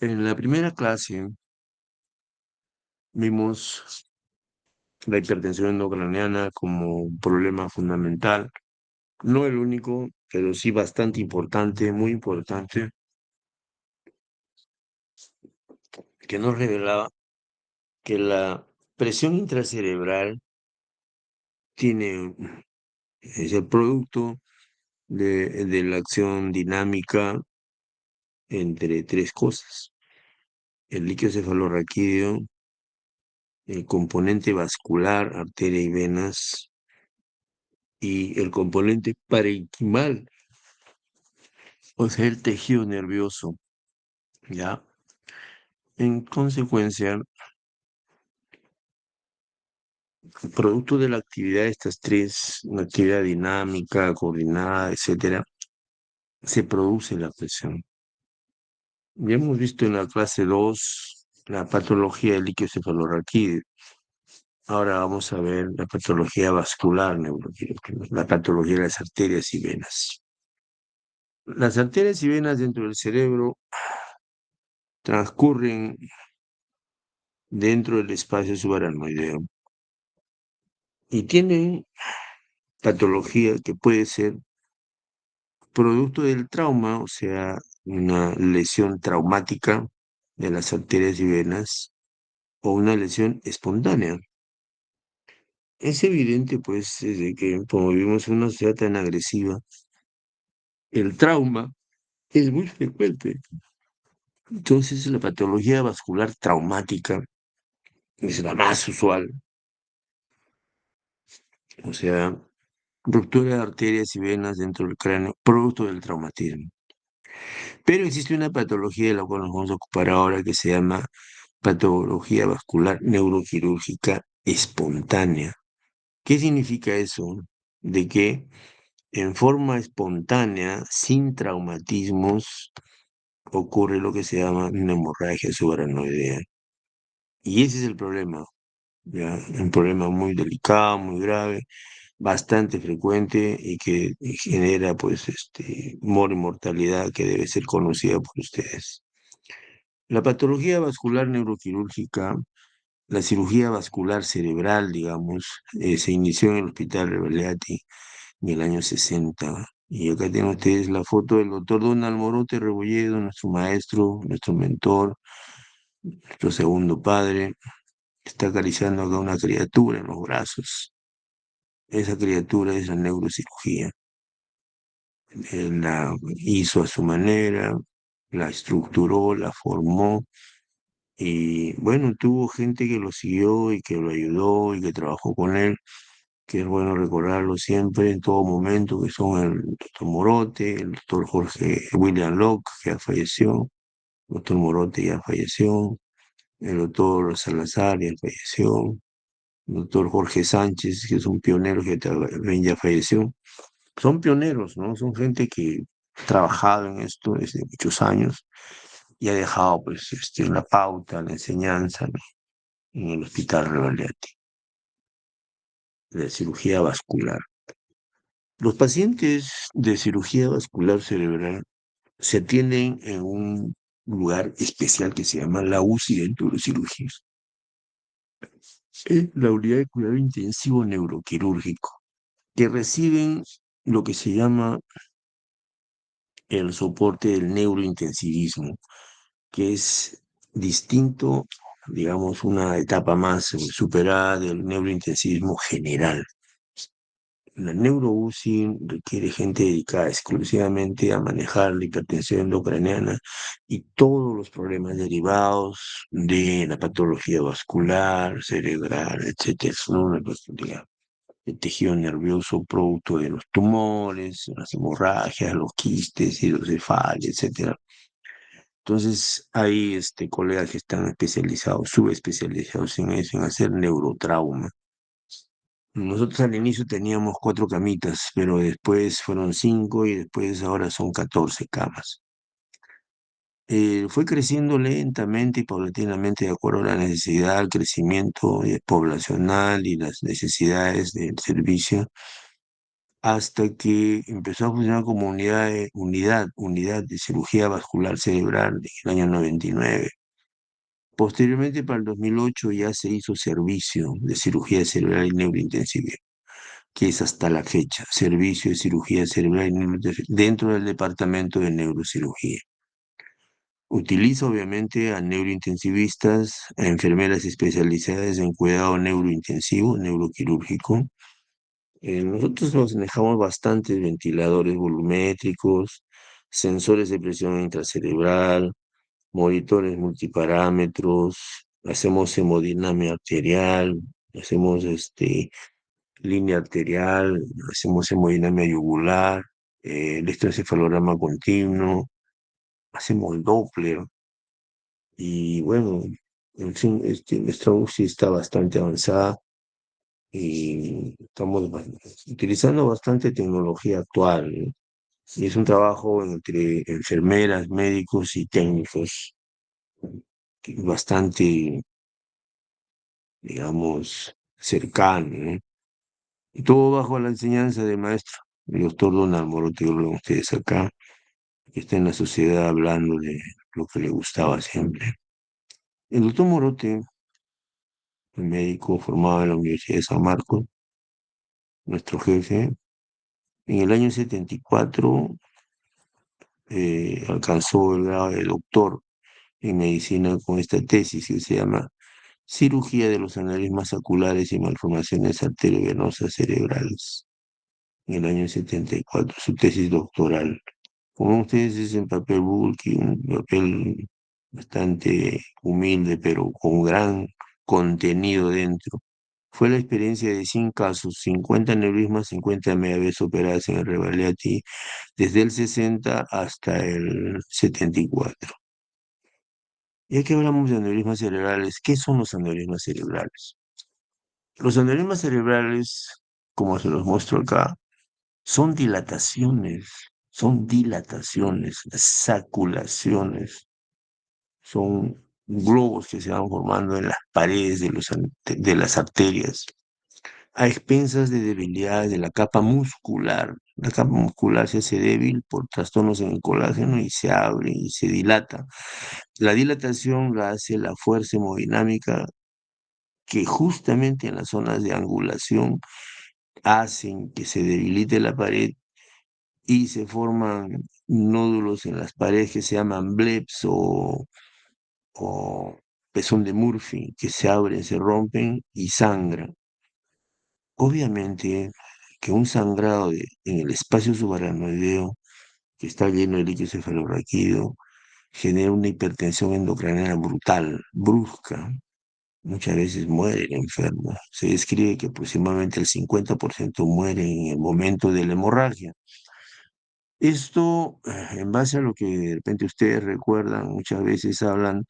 En la primera clase vimos la hipertensión endocraniana como un problema fundamental, no el único, pero sí bastante importante, muy importante, que nos revelaba que la presión intracerebral tiene, es el producto de la acción dinámica entre tres cosas: el líquido cefalorraquídeo, el componente vascular, arteria y venas, y el componente parenquimal, o sea, el tejido nervioso, ¿ya? En consecuencia, producto de la actividad de estas tres, una actividad dinámica, coordinada, etcétera, se produce la presión. Ya hemos visto en la clase 2 la patología del líquido cefalorraquídeo. Ahora vamos a ver la patología vascular neuroquirúrgica, la patología de las arterias y venas. Las arterias y venas dentro del cerebro transcurren dentro del espacio subaracnoideo y tienen patología que puede ser producto del trauma, o sea, una lesión traumática de las arterias y venas o una lesión espontánea. Es evidente, pues, desde que como vivimos en una sociedad tan agresiva, el trauma es muy frecuente. Entonces, la patología vascular traumática es la más usual, o sea, ruptura de arterias y venas dentro del cráneo, producto del traumatismo. Pero existe una patología de la cual nos vamos a ocupar ahora que se llama patología vascular neuroquirúrgica espontánea. ¿Qué significa eso? De que en forma espontánea, sin traumatismos, ocurre lo que se llama una hemorragia subaracnoidea. Y ese es el problema, ¿ya? Un problema muy delicado, muy grave, bastante frecuente y que genera, pues, mortalidad que debe ser conocida por ustedes. La patología vascular neuroquirúrgica, la cirugía vascular cerebral, digamos, se inició en el Hospital Revalliati en el año 60. Y acá tienen ustedes la foto del doctor Donald Morote Rebolledo, nuestro maestro, nuestro mentor, nuestro segundo padre. Está acariciando acá una criatura en los brazos. Esa criatura es la neurocirugía. Él la hizo a su manera, la estructuró, la formó. Y bueno, tuvo gente que lo siguió y que lo ayudó y que trabajó con él, que es bueno recordarlo siempre, en todo momento, que son el doctor Morote, el doctor Jorge William Locke, que ya falleció, el doctor Morote ya falleció, el doctor Salazar ya falleció, el doctor Jorge Sánchez, que es un pionero que también ya falleció. Son pioneros, ¿no? Son gente que ha trabajado en esto desde muchos años y ha dejado, pues, la pauta, la enseñanza, ¿no? En el Hospital Revalliati, de cirugía vascular. Los pacientes de cirugía vascular cerebral se atienden en un lugar especial que se llama la UCI dentro de cirugías. Es la unidad de cuidado intensivo neuroquirúrgico, que reciben lo que se llama el soporte del neurointensivismo, que es distinto, digamos, una etapa más superada del neurointensivismo general. La neuro-UCI requiere gente dedicada exclusivamente a manejar la hipertensión endocraniana y todos los problemas derivados de la patología vascular, cerebral, etcétera, ¿no? Una patología de tejido nervioso producto de los tumores, las hemorragias, los quistes, hidrocefalia, etcétera. Entonces, hay colegas que están especializados, subespecializados en eso, en hacer neurotrauma. Nosotros al inicio teníamos 4 camitas, pero después fueron 5 y después ahora son 14 camas. Fue creciendo lentamente y paulatinamente de acuerdo a la necesidad, al crecimiento poblacional y las necesidades del servicio. hasta que empezó a funcionar como unidad de cirugía vascular cerebral en el año 99. Posteriormente, para el 2008, ya se hizo servicio de cirugía cerebral y neurointensiva, que es hasta la fecha, servicio de cirugía cerebral y neurointensiva dentro del departamento de neurocirugía. Utiliza obviamente a neurointensivistas, a enfermeras especializadas en cuidado neurointensivo, neuroquirúrgico. Nosotros nos manejamos bastantes ventiladores volumétricos, sensores de presión intracerebral, monitores multiparámetros, hacemos hemodinamia arterial, hacemos línea arterial, hacemos hemodinamia yugular, electroencefalograma continuo, hacemos Doppler y bueno, en fin, nuestra UCI está bastante avanzada y estamos utilizando bastante tecnología actual, ¿no? Y es un trabajo entre enfermeras, médicos y técnicos bastante, digamos, cercano, ¿no? Y todo bajo la enseñanza del maestro, el doctor Donald Morote, que lo ven ustedes acá, que está en la sociedad hablando de lo que le gustaba siempre. El doctor Morote, el médico formado en la Universidad de San Marcos, nuestro jefe, en el año 74 alcanzó el grado de doctor en medicina con esta tesis que se llama Cirugía de los aneurismas saculares y malformaciones arteriovenosas cerebrales, en el año 74, su tesis doctoral. Como ustedes es en papel bulky, un papel bastante humilde, pero con gran contenido dentro. Fue la experiencia de 100 casos, 50 aneurismas, 50 veces operadas en el Rebagliati, desde el 60 hasta el 74. Ya que hablamos de aneurismas cerebrales, ¿qué son los aneurismas cerebrales? Los aneurismas cerebrales, como se los muestro acá, son dilataciones, saculaciones, son globos que se van formando en las paredes de las arterias, a expensas de debilidades de la capa muscular. La capa muscular se hace débil por trastornos en el colágeno y se abre y se dilata. La dilatación la hace la fuerza hemodinámica que justamente en las zonas de angulación hacen que se debilite la pared y se forman nódulos en las paredes que se llaman bleps o pezón de Murphy, que se abren, se rompen y sangran. Obviamente que un sangrado en el espacio subaracnoideo, que está lleno de líquido cefalorraquídeo, genera una hipertensión endocrinal brutal, brusca. Muchas veces muere el enfermo. Se describe que aproximadamente el 50% muere en el momento de la hemorragia. Esto, en base a lo que de repente ustedes recuerdan, muchas veces hablan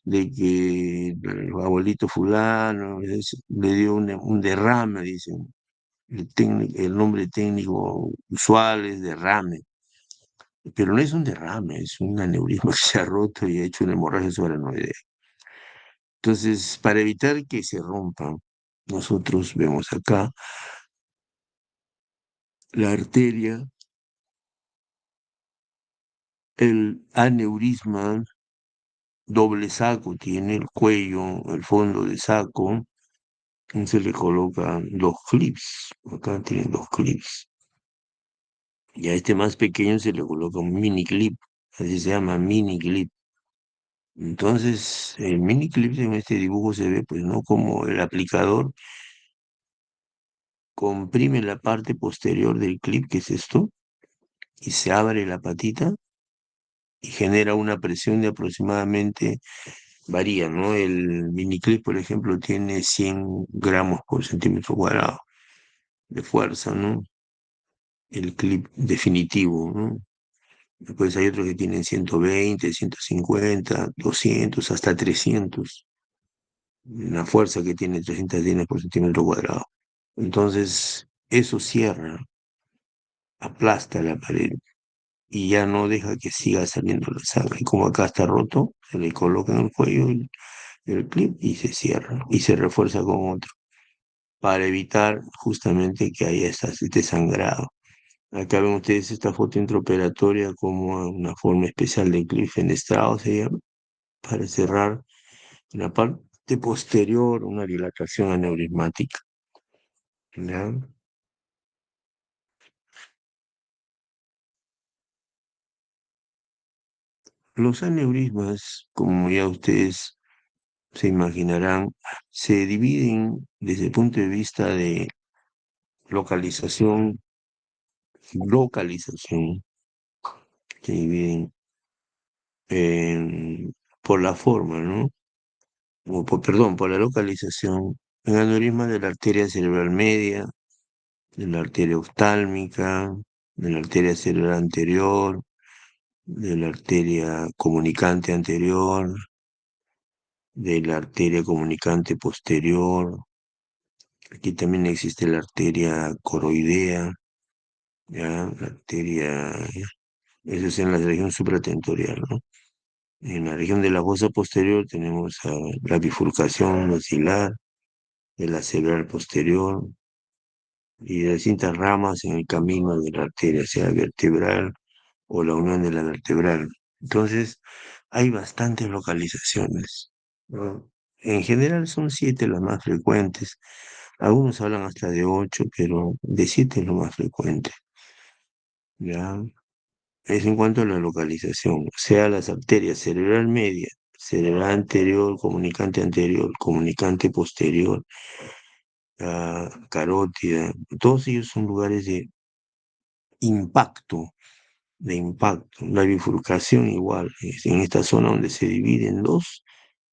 de que el abuelito fulano le dio un derrame, dicen. El nombre técnico usual es derrame, pero no es un derrame, es un aneurisma que se ha roto y ha hecho una hemorragia subaracnoidea. Entonces, para evitar que se rompan, nosotros vemos acá la arteria, el aneurisma, doble saco tiene el cuello, el fondo de saco, se le colocan dos clips, acá tienen dos clips, y a este más pequeño se le coloca un mini clip, así se llama mini clip. Entonces, el mini clip en este dibujo se ve, pues, ¿no? Como el aplicador comprime la parte posterior del clip, que es esto, y se abre la patita y genera una presión de aproximadamente, varía, ¿no? El mini clip, por ejemplo, tiene 100 gramos por centímetro cuadrado de fuerza, ¿no? El clip definitivo, ¿no? Después hay otros que tienen 120, 150, 200, hasta 300. La fuerza que tiene 300 lienes por centímetro cuadrado. Entonces, eso cierra, aplasta la pared y ya no deja que siga saliendo la sangre. Y como acá está roto, se le coloca en el cuello el clip y se cierra y se refuerza con otro para evitar justamente que haya este sangrado. Acá ven ustedes esta foto intraoperatoria como una forma especial de Cliffenstrauss se llama, para cerrar en la parte posterior una dilatación aneurismática. ¿Ya? Los aneurismas, como ya ustedes se imaginarán, se dividen desde el punto de vista de localización, localización, se dividen por la forma, ¿no? Perdón, por la localización, en aneurisma de la arteria cerebral media, de la arteria oftálmica, de la arteria cerebral anterior, de la arteria comunicante anterior, de la arteria comunicante posterior. Aquí también existe la arteria coroidea, ¿ya? La arteria, eso es en la región supratentorial, ¿no? En la región de la fosa posterior tenemos la bifurcación basilar de la cerebral posterior y de distintas ramas en el camino de la arteria, sea vertebral o la unión de la vertebral. Entonces, hay bastantes localizaciones, ¿no? En general son 7 las más frecuentes. Algunos hablan hasta de 8, pero de 7 es lo más frecuente, ¿ya? Es en cuanto a la localización, o sea, las arterias cerebral media, cerebral anterior, comunicante posterior, carótida, todos ellos son lugares impacto, de impacto. La bifurcación igual, es en esta zona donde se divide en dos,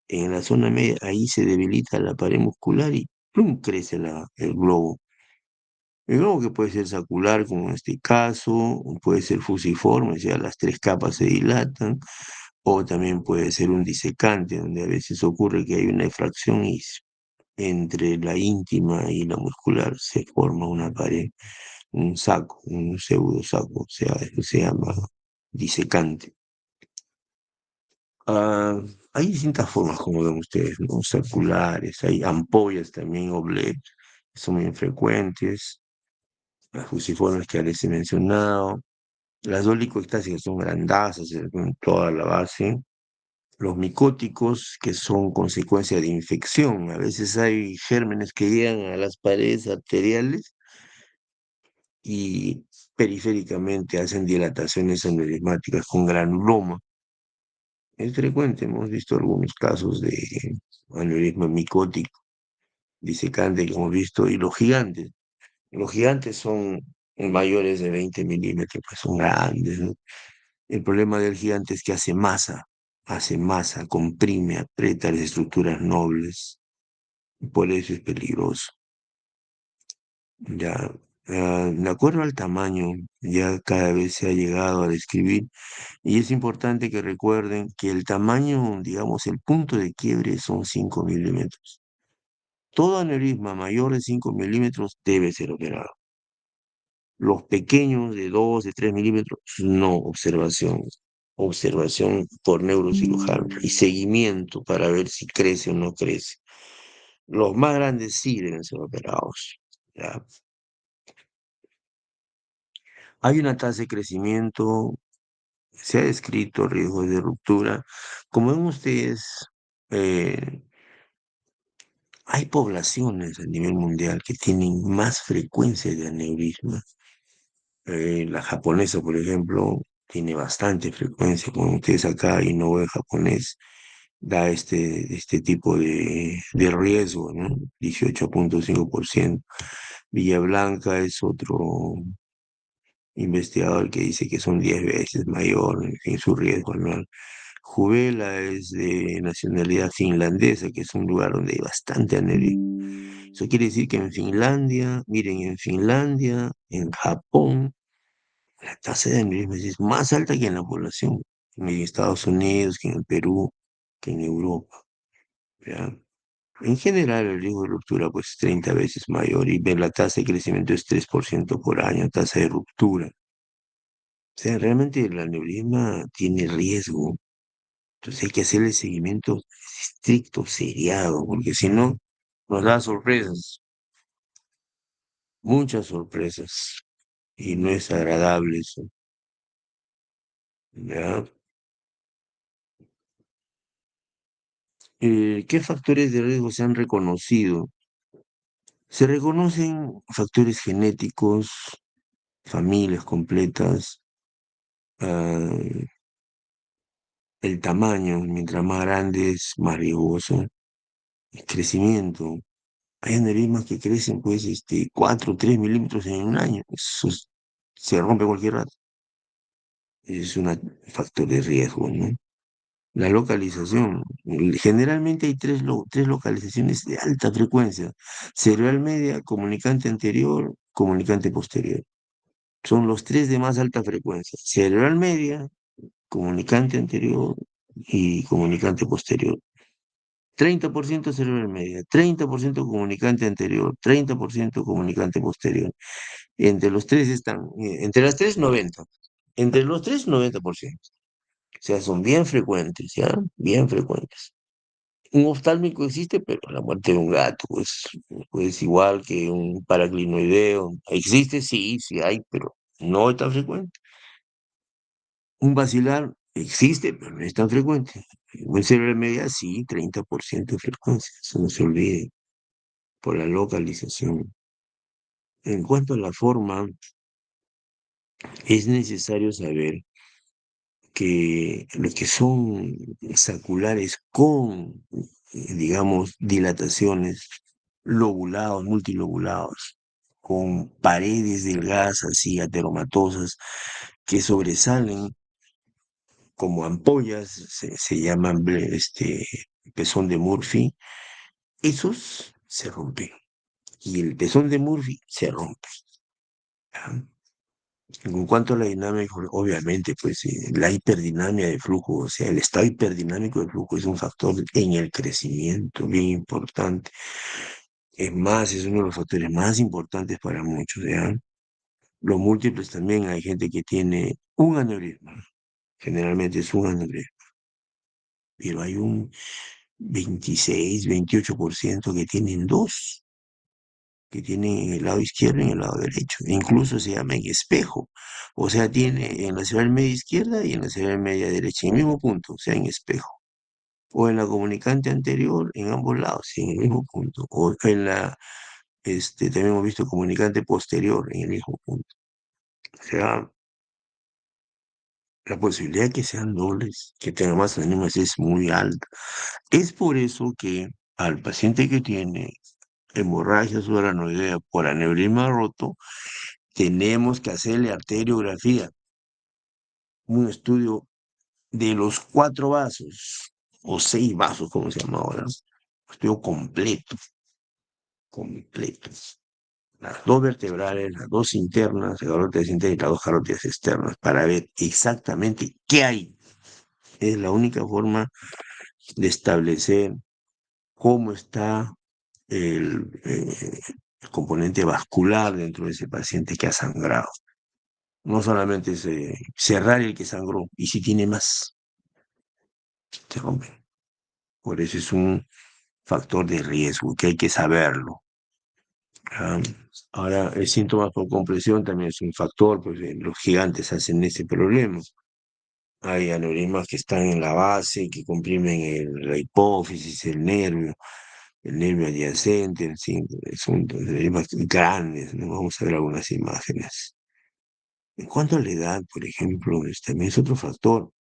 en la zona media, ahí se debilita la pared muscular y ¡plum! Crece el globo. El globo que puede ser sacular, como en este caso, o puede ser fusiforme, o sea, las 3 capas se dilatan, o también puede ser un disecante, donde a veces ocurre que hay una efracción y entre la íntima y la muscular se forma una pared, un saco, un pseudo saco, o sea, eso se llama disecante. Ah, hay distintas formas, como ven ustedes, ¿no? Circulares, hay ampollas también, obleas, que son muy frecuentes, las fusiformes que les he mencionado, las dolicoestásicas son grandazas en toda la base, los micóticos, que son consecuencia de infección, a veces hay gérmenes que llegan a las paredes arteriales y periféricamente hacen dilataciones aneurismáticas con granuloma. Es frecuente, hemos visto algunos casos de aneurisma micótico, disecante que hemos visto, y los gigantes. Los gigantes son mayores de 20 milímetros, pues son grandes, ¿no? El problema del gigante es que hace masa, comprime, aprieta las estructuras nobles, y por eso es peligroso. Ya, de acuerdo al tamaño, ya cada vez se ha llegado a describir. Y es importante que recuerden que el tamaño, digamos, el punto de quiebre son 5 milímetros. Todo aneurisma mayor de 5 milímetros debe ser operado. Los pequeños de 2 de 3 milímetros, no observación. Observación por neurocirujano y seguimiento para ver si crece o no crece. Los más grandes sí deben ser operados. ¿Ya? Hay una tasa de crecimiento, se ha descrito riesgos de ruptura. Como ven ustedes, eh, hay poblaciones a nivel mundial que tienen más frecuencia de aneurisma. La japonesa, por ejemplo, tiene bastante frecuencia. Como ustedes acá, Inoue japonés da este tipo de riesgo, ¿no? 18,5%. Villa Blanca es otro investigador que dice que son 10 veces mayor en su riesgo anual. Juvela es de nacionalidad finlandesa, que es un lugar donde hay bastante aneurisma. Eso quiere decir que en Finlandia, miren, en Finlandia, en Japón, la tasa de aneurisma es más alta que en la población, en Estados Unidos, que en el Perú, que en Europa. ¿Ya? En general, el riesgo de ruptura pues, es 30 veces mayor y la tasa de crecimiento es 3% por año, tasa de ruptura. O sea, realmente el aneurisma tiene riesgo. Entonces hay que hacerle seguimiento estricto, seriado, porque si no, nos da sorpresas, muchas sorpresas. y no es agradable eso, ¿ya? ¿Qué factores de riesgo se han reconocido? Se reconocen factores genéticos, familias completas, ah, el tamaño, mientras más grande es más riesgoso, el crecimiento. Hay aneurismas que crecen pues 4 o 3 milímetros en un año. Se rompe cualquier rato. Es un factor de riesgo, ¿no? La localización. Generalmente hay tres localizaciones de alta frecuencia. Cerebral media, comunicante anterior, comunicante posterior. Son los tres de más alta frecuencia. Cerebral media, comunicante anterior y comunicante posterior. 30% cerebral media, 30% comunicante anterior, 30% comunicante posterior. Entre los tres están, entre las tres, 90. Entre los tres, 90%. O sea, son bien frecuentes, ¿ya? Bien frecuentes. Un oftálmico existe, pero la muerte de un gato, pues igual que un paraclinoideo. ¿Existe? Sí, sí hay, pero no es tan frecuente. Un vacilar existe, pero no es tan frecuente. Un cerebral media, sí, 30% de frecuencia, eso no se olvide, por la localización. En cuanto a la forma, es necesario saber que lo que son saculares con, digamos, dilataciones, lobulados, multilobulados, con paredes delgadas así ateromatosas que sobresalen como ampollas, se llaman pezón de Murphy, esos se rompen. Y el pezón de Murphy se rompe. ¿Ya? En cuanto a la dinámica, obviamente, pues la hiperdinamia de flujo, o sea, el estado hiperdinámico de flujo es un factor en el crecimiento bien importante. Es más, es uno de los factores más importantes para muchos, ¿ya? Los múltiples también, hay gente que tiene un aneurisma, generalmente es un aneurisma, pero hay un 26, 28% que tienen dos, que tiene en el lado izquierdo y en el lado derecho. Incluso se llama en espejo. O sea, tiene en la cerebral media izquierda y en la cerebral media derecha, en el mismo punto, o sea, en espejo. O en la comunicante anterior, en ambos lados, sí, en el mismo punto. O en también hemos visto comunicante posterior, en el mismo punto. O sea, la posibilidad de que sean dobles, que tengan más enzimas es muy alta. Es por eso que al paciente que tiene hemorragia subaranoidea por aneurisma roto, tenemos que hacerle arteriografía, un estudio de los 4 vasos, o 6 vasos, como se llama ahora, un estudio completo, completo. Las dos vertebrales, las dos internas, la carótidas internas y las dos carótidas externas, para ver exactamente qué hay. Es la única forma de establecer cómo está el componente vascular dentro de ese paciente que ha sangrado. No solamente es cerrar el que sangró, y si tiene más, se rompe. Por eso es un factor de riesgo que hay que saberlo. ¿Ya? Ahora, el síntoma por compresión también es un factor, pues los gigantes hacen ese problema. Hay aneurismas que están en la base, que comprimen la hipófisis, el nervio adyacente, en fin, son aneurismas grandes, ¿no? Vamos a ver algunas imágenes. En cuanto a la edad, por ejemplo, también es otro factor.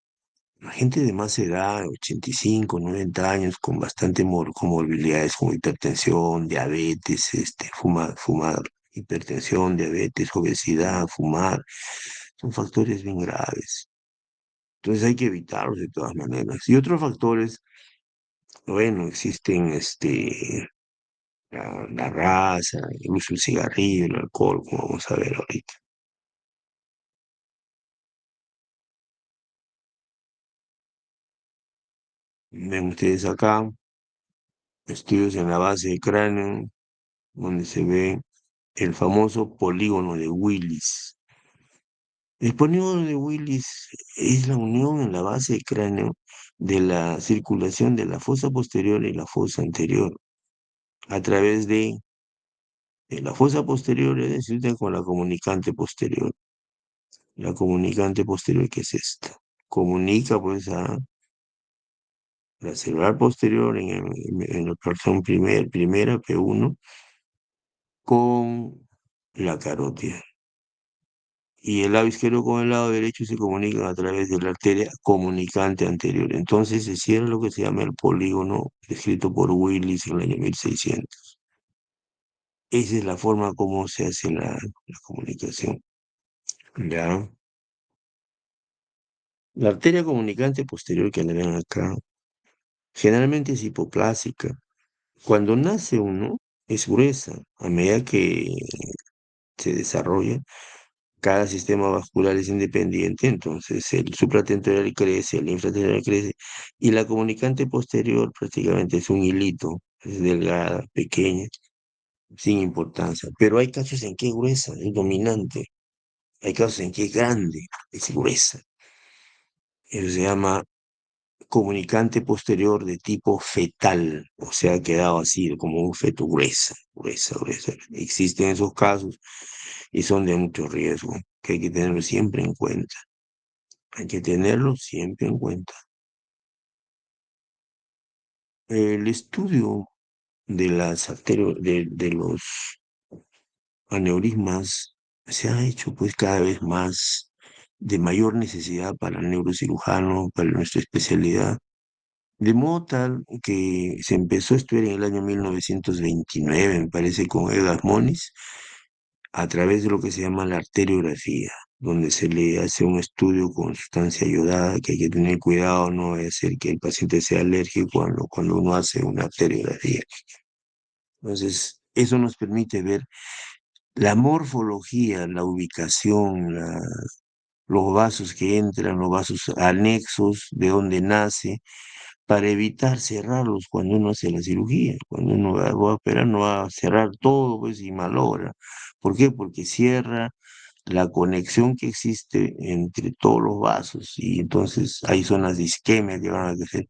La gente de más edad, 85, 90 años, con bastante comorbilidades como hipertensión, diabetes, fumar, hipertensión, diabetes, obesidad, fumar, son factores bien graves. Entonces hay que evitarlos de todas maneras. Y otros factores, bueno, existen la raza, el uso del cigarrillo, el alcohol, como vamos a ver ahorita. Ven ustedes acá, estudios en la base del cráneo, donde se ve el famoso polígono de Willis. El polígono de Willis es la unión en la base del cráneo de la circulación de la fosa posterior y la fosa anterior a través de La fosa posterior es decir, con la comunicante posterior. La comunicante posterior, ¿qué es esta? Comunica pues a la celular posterior en la porción primera, P1, con la carótida. Y el lado izquierdo con el lado derecho se comunican a través de la arteria comunicante anterior. Entonces se cierra lo que se llama el polígono, descrito por Willis en el año 1600. Esa es la forma como se hace la comunicación. ¿Ya? La arteria comunicante posterior que le ven acá, generalmente es hipoplásica. Cuando nace uno, es gruesa. A medida que se desarrolla, cada sistema vascular es independiente, entonces el supratentorial crece, el infratentorial crece, y la comunicante posterior prácticamente es un hilito, es delgada, pequeña, sin importancia. Pero hay casos en que es gruesa, es dominante. Hay casos en que es grande, es gruesa. Eso se llama comunicante posterior de tipo fetal, o sea, ha quedado así, como un feto gruesa, gruesa, gruesa. Existen esos casos y son de mucho riesgo, que hay que tenerlo siempre en cuenta. Hay que tenerlo siempre en cuenta. El estudio de de los aneurismas se ha hecho pues cada vez más de mayor necesidad para el neurocirujano, para nuestra especialidad. De modo tal que se empezó a estudiar en el año 1929, me parece, con Edgar Moniz, a través de lo que se llama la arteriografía, donde se le hace un estudio con sustancia iodada, que hay que tener cuidado, no es hacer que el paciente sea alérgico cuando uno hace una arteriografía. Entonces, eso nos permite ver la morfología, la ubicación, los vasos que entran, los vasos anexos, de dónde nace, para evitar cerrarlos cuando uno hace la cirugía. Cuando uno va a operar, no va a cerrar todo pues, y malogra. ¿Por qué? Porque cierra la conexión que existe entre todos los vasos y entonces hay zonas de isquemia que van a ser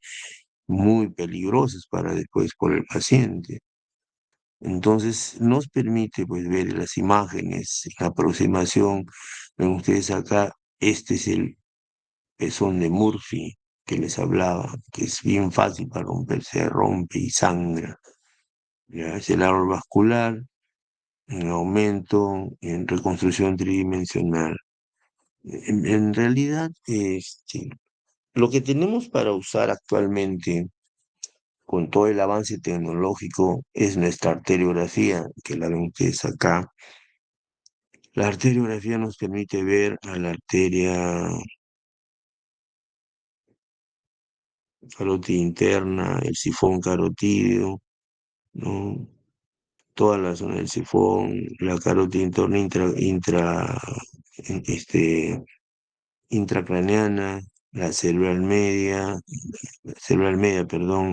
muy peligrosas para después por el paciente. Entonces nos permite pues ver las imágenes, la aproximación. Ven ustedes acá, este es el pezón de Murphy que les hablaba, que es bien fácil para romper, se rompe y sangra. Ya es el árbol vascular en aumento, en reconstrucción tridimensional. En realidad, lo que tenemos para usar actualmente con todo el avance tecnológico es nuestra arteriografía, que la ven ustedes acá. La arteriografía nos permite ver a la arteria carótida interna, el sifón carotídeo, ¿no? Toda la zona del sifón, la carótida interna este, intracraneana, perdón,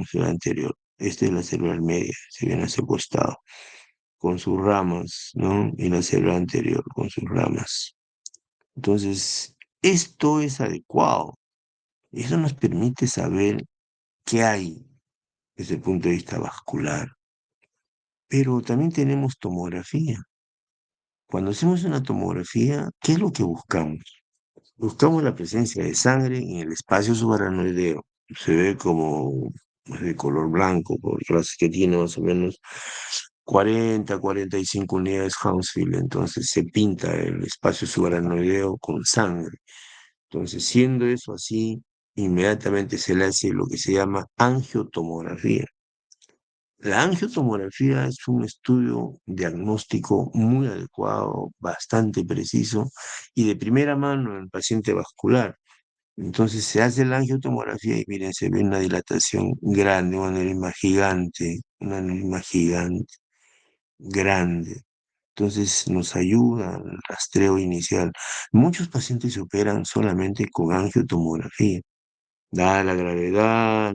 célula anterior. Esta es la célula media, se viene hacia costado, con sus ramas, ¿no? Y la célula anterior con sus ramas. Entonces, esto es adecuado. Eso nos permite saber qué hay desde el punto de vista vascular. Pero también tenemos tomografía. Cuando hacemos una tomografía, ¿qué es lo que buscamos? Buscamos la presencia de sangre en el espacio subaracnoideo. Se ve como de color blanco, por clases que tiene más o menos 45 unidades Hounsfield. Entonces se pinta el espacio subaracnoideo con sangre. Entonces, siendo eso así, inmediatamente se le hace lo que se llama angiotomografía. La angiotomografía es un estudio diagnóstico muy adecuado, bastante preciso y de primera mano en el paciente vascular. Entonces se hace la angiotomografía y miren, se ve una dilatación grande, un aneurisma gigante, grande. Entonces nos ayuda al rastreo inicial. Muchos pacientes se operan solamente con angiotomografía. Dada la gravedad,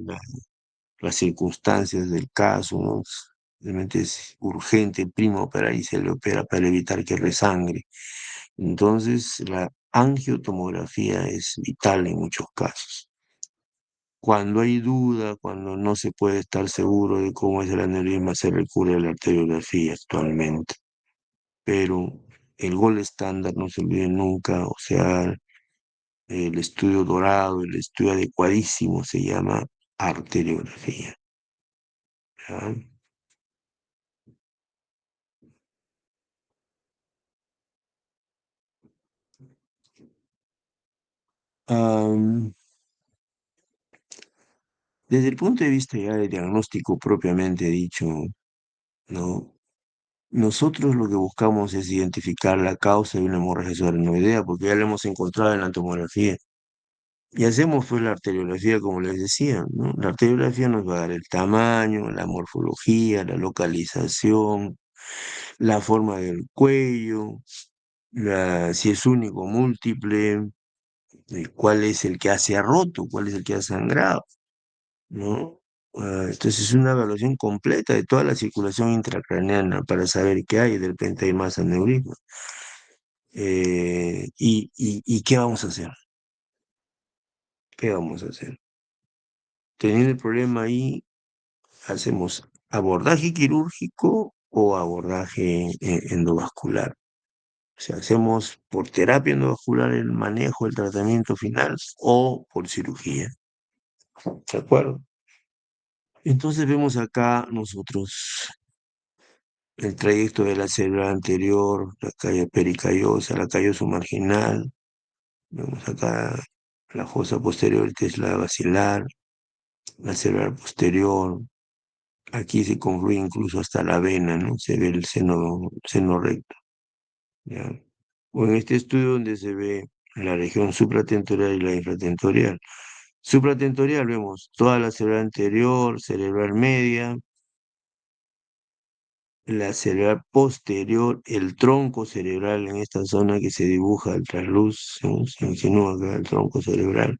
las circunstancias del caso, ¿no? Realmente es urgente, primo operar y se le opera para evitar que resangre. Entonces, la angiotomografía es vital en muchos casos. Cuando hay duda, cuando no se puede estar seguro de cómo es el aneurisma, se recurre a la arteriografía actualmente. pero el gol estándar, no se olviden nunca, o sea, el estudio dorado, el estudio adecuadísimo se llama arteriografía. ¿Ya? Am, Desde el punto de vista ya de diagnóstico propiamente dicho, ¿no? Nosotros lo que buscamos es identificar la causa de una hemorragia subaracnoidea, porque ya la hemos encontrado en la tomografía. Y hacemos pues la arteriografía, como les decía, ¿no? La arteriografía nos va a dar el tamaño, la morfología, la localización, la forma del cuello, si es único o múltiple, cuál es el que ha roto, cuál es el que ha sangrado, ¿no? Entonces es una evaluación completa de toda la circulación intracraneana para saber qué hay, de repente hay más aneurisma. ¿Y qué vamos a hacer? ¿Qué vamos a hacer? Teniendo el problema ahí, hacemos abordaje quirúrgico o abordaje endovascular. O sea, hacemos por terapia endovascular el manejo, el tratamiento final o por cirugía. ¿De acuerdo? Entonces vemos acá nosotros el trayecto de la célula anterior, la calle pericariosa, la calloso marginal. Vemos acá la fosa posterior, que es la basilar, la cerebral posterior. Aquí se confluye incluso hasta la vena, ¿no? Se ve el seno recto, ¿ya? O en este estudio donde se ve la región supratentorial y la infratentorial. Supratentorial vemos toda la cerebral anterior, cerebral media, la cerebral posterior, el tronco cerebral en esta zona que se dibuja al trasluz, se insinúa acá el tronco cerebral,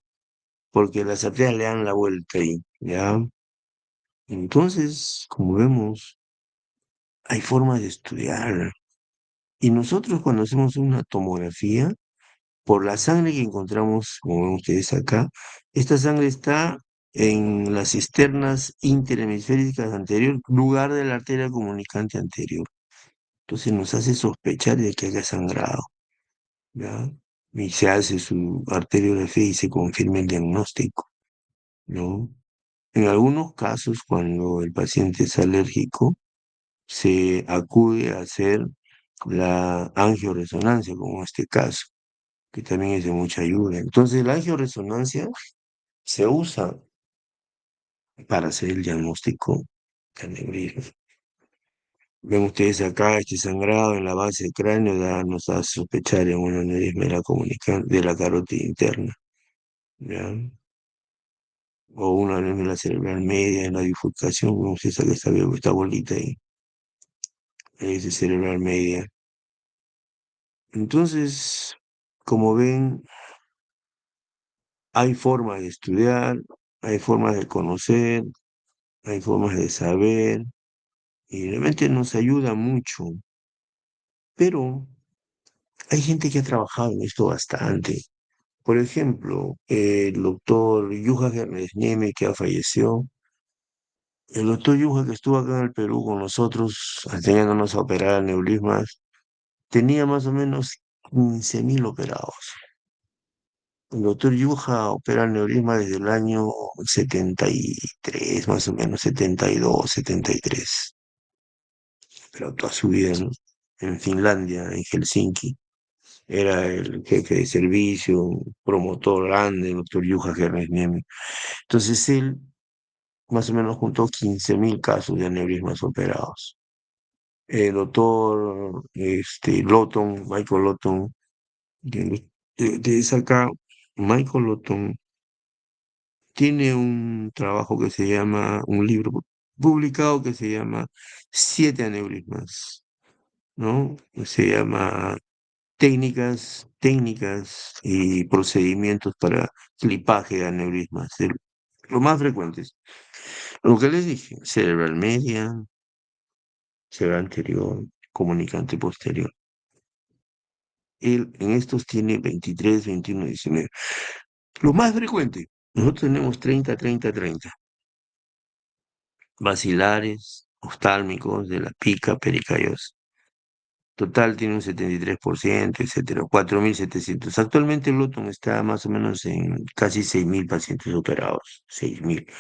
porque las arterias le dan la vuelta ahí, ¿ya? Entonces, como vemos, hay formas de estudiar. Y nosotros cuando hacemos una tomografía, por la sangre que encontramos, como ven ustedes acá, esta sangre está en las cisternas interhemisféricas anterior, lugar de la arteria comunicante anterior. Entonces nos hace sospechar de que haya sangrado, ¿ya? Y se hace su arteriografía y se confirma el diagnóstico, ¿no? En algunos casos, cuando el paciente es alérgico, se acude a hacer la angioresonancia, como en este caso, que también es de mucha ayuda. Entonces, la angioresonancia se usa para hacer el diagnóstico de aneurisma. Ven ustedes acá este sangrado en la base del cráneo nos hace sospechar en un aneurisma de de la carótida interna, ¿ya? O una anémia cerebral media en la bifurcación, como ustedes acá esta bolita ahí, es de cerebral media. Entonces, como ven, hay formas de estudiar, hay formas de conocer, hay formas de saber, y realmente nos ayuda mucho. Pero hay gente que ha trabajado en esto bastante. Por ejemplo, el doctor Yuja Nieme, que ha fallecido. El doctor Yuja, que estuvo acá en el Perú con nosotros, enseñándonos a operar neurismas, tenía más o menos 15.000 operados. El doctor Yuja opera el neurisma desde el año 73, más o menos, 72, 73. Pero toda su vida, ¿no? En Finlandia, en Helsinki. Era el jefe de servicio, un promotor grande, el doctor Juha Hernesniemi. Entonces él más o menos juntó 15.000 casos de aneurismas operados. El doctor Lawton, Michael Lawton, de acá, Michael Lawton tiene un trabajo que se llama, un libro publicado que se llama Siete aneurismas, ¿no? Se llama técnicas y procedimientos para clipaje de aneurismas. Los más frecuentes. Lo que les dije, cerebral media, cerebral anterior, comunicante posterior. Él en estos tiene 23, 21, 19. Lo más frecuente, nosotros tenemos 30, 30, 30. Vacilares, oftálmicos, de la pica, pericayos. Total tiene un 73%, etcétera, 4.700. Actualmente el Loton está más o menos en casi 6.000 pacientes operados, 6.000.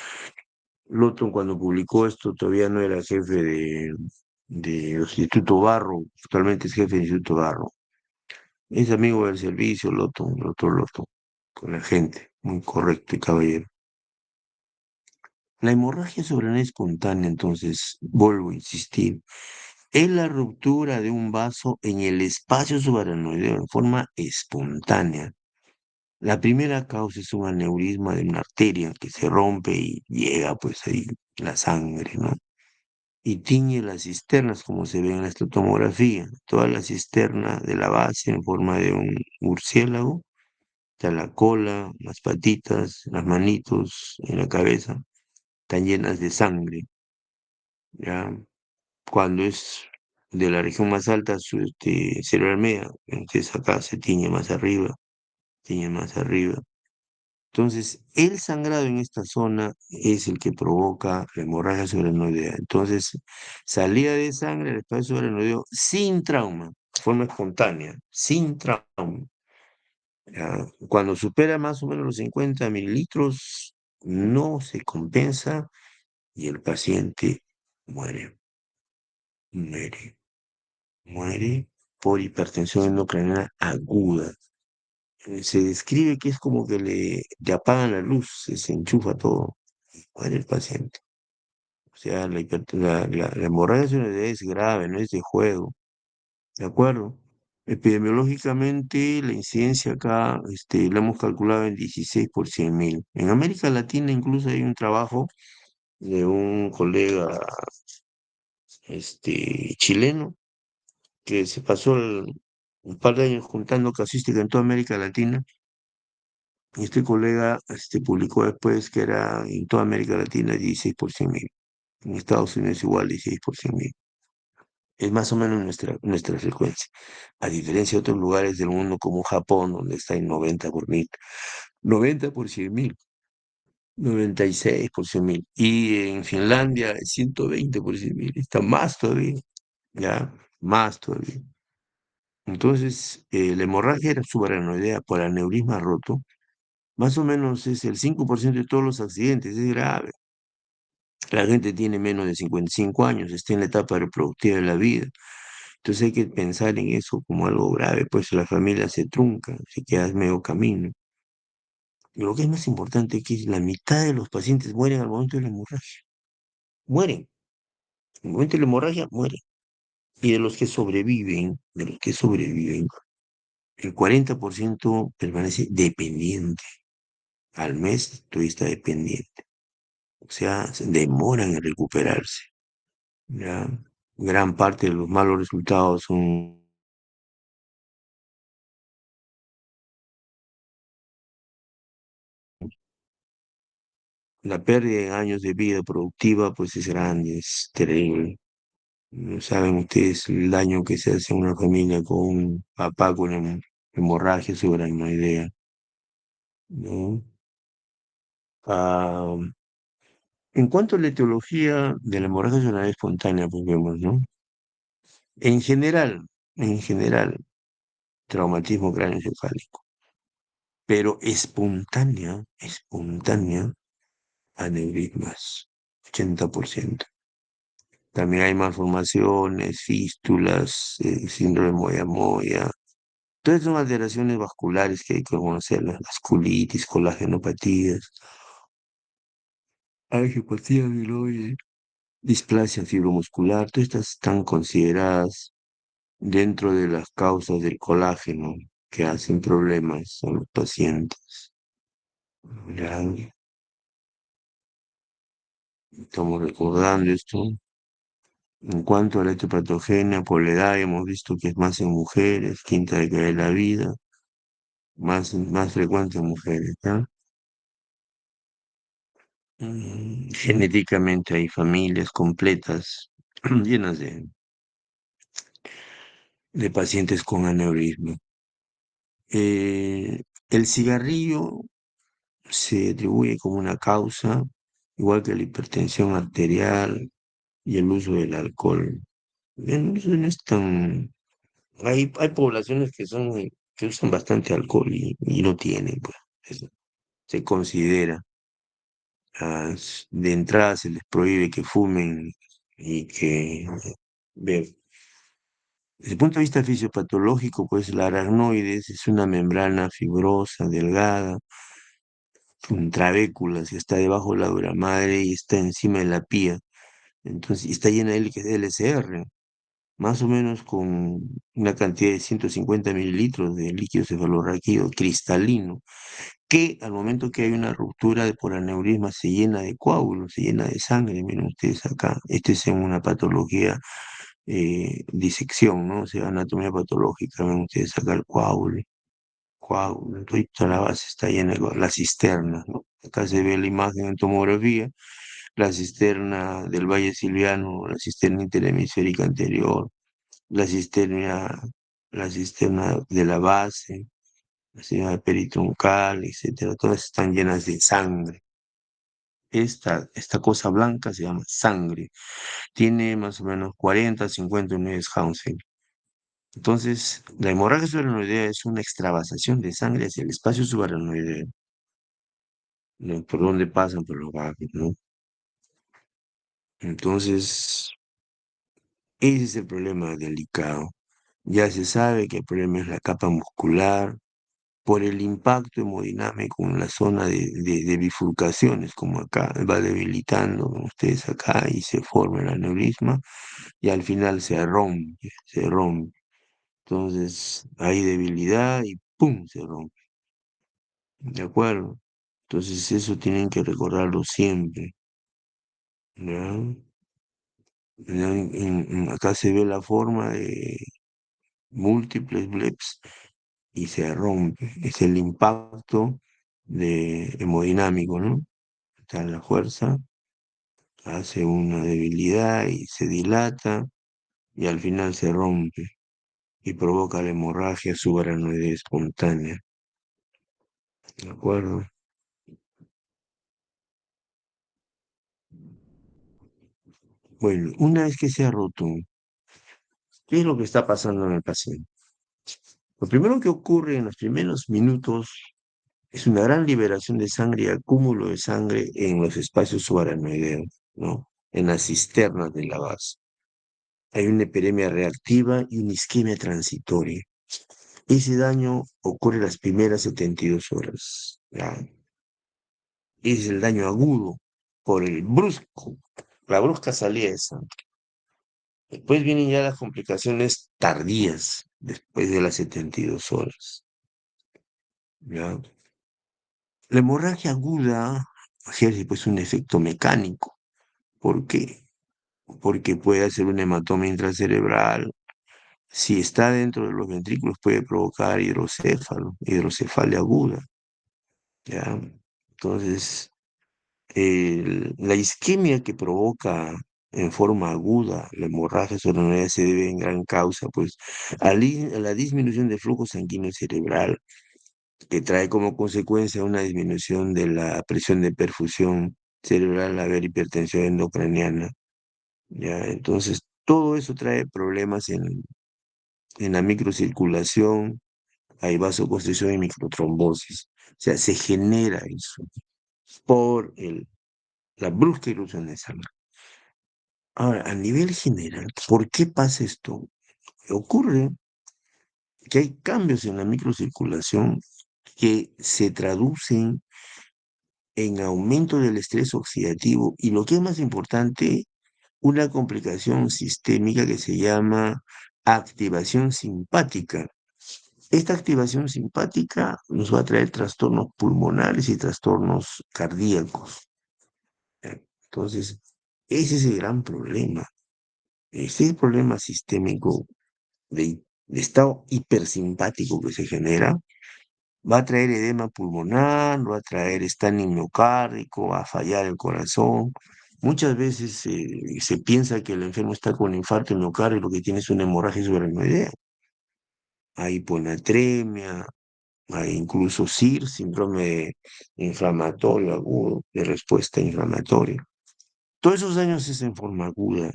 Loton cuando publicó esto todavía no era jefe de los Instituto Barro, actualmente es jefe del Instituto Barro. Es amigo del servicio, Loton, el doctor Loton, con la gente, muy correcto y caballero. La hemorragia soberana espontánea, entonces, vuelvo a insistir, es la ruptura de un vaso en el espacio subaracnoideo en forma espontánea. La primera causa es un aneurisma de una arteria que se rompe y llega pues ahí la sangre, ¿no? Y tiñe las cisternas como se ve en la estetomografía, toda la cisterna de la base en forma de un murciélago, está la cola, las patitas, las manitos y la cabeza, están llenas de sangre, ¿ya? Cuando es de la región más alta, se lo armea, entonces acá se tiñe más arriba, tiñe más arriba. Entonces, el sangrado en esta zona es el que provoca la hemorragia subaracnoidea. Entonces, salida de sangre al espacio subaracnoideo sin trauma, de forma espontánea, sin trauma. ¿Ya? Cuando supera más o menos los 50 mililitros, no se compensa y el paciente muere, muere, muere por hipertensión endocrinal aguda. Se describe que es como que le apagan la luz, se enchufa todo, muere el paciente. O sea, la hemorragia cerebral es grave, no es de juego, ¿de acuerdo? Epidemiológicamente, la incidencia acá la hemos calculado en 16 por 100.000. En América Latina incluso hay un trabajo de un colega chileno que se pasó un par de años juntando casística en toda América Latina. Y este colega publicó después que era en toda América Latina 16 por 100.000. En Estados Unidos igual 16 por 100.000. Es más o menos nuestra frecuencia. A diferencia de otros lugares del mundo como Japón, donde está en 90 por 1.000. 90 por 100.000. 96 por 100.000. Y en Finlandia 120 por 100.000. Está más todavía. Ya, más todavía. Entonces, la hemorragia subaracnoidea por aneurisma roto, más o menos es el 5% de todos los accidentes. Es grave. La gente tiene menos de 55 años, está en la etapa reproductiva de la vida. Entonces hay que pensar en eso como algo grave, pues la familia se trunca, se queda medio camino. Y lo que es más importante es que la mitad de los pacientes mueren al momento de la hemorragia. Mueren. Al momento de la hemorragia, mueren. Y de los que sobreviven, el 40% permanece dependiente. Al mes todavía está dependiente. O sea, se demoran en recuperarse. ¿Ya? Gran parte de los malos resultados son la pérdida de años de vida productiva, pues es grande, es terrible. No saben ustedes el daño que se hace a una familia con un papá con hemorragia idea, ¿no? Ah, en cuanto a la etiología de la hemorragia cerebral espontánea, pues vemos, ¿no? En general, traumatismo craneoencefálico, pero espontánea, aneurismas, 80%. También hay malformaciones, fístulas, síndrome de moya-moya. Todas son alteraciones vasculares que hay que conocer, las vasculitis, colagenopatías, angiopatía amiloide, displasia fibromuscular, todas estas están consideradas dentro de las causas del colágeno que hacen problemas a los pacientes. Ya estamos recordando esto. En cuanto a la etiopatogenia por la edad, hemos visto que es más en mujeres, quinta década de la vida, más frecuente en mujeres, ¿ya? Genéticamente hay familias completas llenas de pacientes con aneurisma. El cigarrillo se atribuye como una causa, igual que la hipertensión arterial y el uso del alcohol. Eso no es tan. Hay poblaciones que usan bastante alcohol y no tienen, pues, se considera. De entrada se les prohíbe que fumen y que, ve, desde el punto de vista fisiopatológico, pues la aracnoides es una membrana fibrosa, delgada, con trabéculas, que está debajo de la dura madre y está encima de la pía. Entonces, y está llena de LCR, más o menos con una cantidad de 150 mililitros de líquido cefalorraquídeo cristalino, que al momento que hay una ruptura por aneurisma se llena de coágulos, se llena de sangre. Miren ustedes acá, este es en una patología, disección, ¿no? O sea, anatomía patológica, ven ustedes acá el coágulo, coágulo, toda la base está llena de la cisterna, ¿no? Acá se ve la imagen en tomografía, la cisterna del valle silviano, la cisterna interhemisférica anterior, la cisterna, la cisterna de la base, la cisterna peritroncal, etcétera, todas están llenas de sangre. Esta cosa blanca se llama sangre. Tiene más o menos 40, 50 unidades Hounsfield. Entonces, la hemorragia subaracnoidea es una extravasación de sangre hacia el espacio subaracnoideo, ¿no? Por donde pasan por los vasos, ¿no? Entonces, ese es el problema delicado. Ya se sabe que el problema es la capa muscular por el impacto hemodinámico en la zona de bifurcaciones, como acá va debilitando, como ustedes acá, y se forma el aneurisma, y al final se rompe, se rompe. Entonces hay debilidad y ¡pum! Se rompe. ¿De acuerdo? Entonces eso tienen que recordarlo siempre. ¿Ya? Acá se ve la forma de múltiples bleps y se rompe. Es el impacto hemodinámico, ¿no? Está la fuerza, hace una debilidad y se dilata y al final se rompe y provoca la hemorragia subaracnoidea espontánea. ¿De acuerdo? Bueno, una vez que se ha roto, ¿qué es lo que está pasando en el paciente? Lo primero que ocurre en los primeros minutos es una gran liberación de sangre y acúmulo de sangre en los espacios subaracnoideos, ¿no? En las cisternas de la base. Hay una epidemia reactiva y una isquemia transitoria. Ese daño ocurre las primeras 72 horas. ¿Ya? Es el daño agudo por la brusca salida de sangre. Después vienen ya las complicaciones tardías, después de las 72 horas. ¿Ya? La hemorragia aguda ejerce pues un efecto mecánico. ¿Por qué? Porque puede hacer un hematoma intracerebral. Si está dentro de los ventrículos puede provocar hidrocefalia aguda. ¿Ya? Entonces, la isquemia que provoca en forma aguda la hemorragia cerebral se debe en gran causa pues, a la disminución del flujo sanguíneo cerebral, que trae como consecuencia una disminución de la presión de perfusión cerebral al haber hipertensión endocraniana. ¿Ya? Entonces, todo eso trae problemas en la microcirculación, hay vasoconstricción y microtrombosis. O sea, se genera eso por la brusca irrupción de sangre. Ahora, a nivel general, ¿por qué pasa esto? Ocurre que hay cambios en la microcirculación que se traducen en aumento del estrés oxidativo y lo que es más importante, una complicación sistémica que se llama activación simpática. Esta activación simpática nos va a traer trastornos pulmonares y trastornos cardíacos. Entonces, ese es el gran problema. Este problema sistémico de estado hipersimpático que se genera va a traer edema pulmonar, va a traer estaño miocárdico, va a fallar el corazón. Muchas veces se piensa que el enfermo está con infarto miocardio y lo que tiene es una hemorragia subaracnoidea. Hay hiponatremia, hay incluso SIR, síndrome inflamatorio agudo, de respuesta inflamatoria. Todos esos daños es en forma aguda.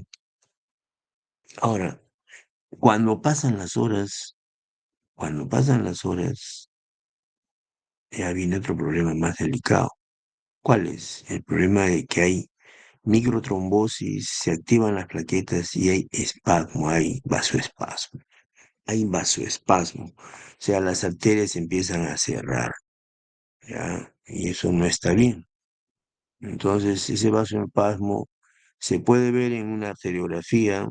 Ahora, Cuando pasan las horas, cuando pasan las horas, ya viene otro problema más delicado. ¿Cuál es? El problema de que hay microtrombosis, se activan las plaquetas y hay espasmo, hay vasoespasmo. Hay vasoespasmo. O sea, las arterias empiezan a cerrar, ¿ya? Y eso no está bien. Entonces, ese vasoespasmo se puede ver en una arteriografía,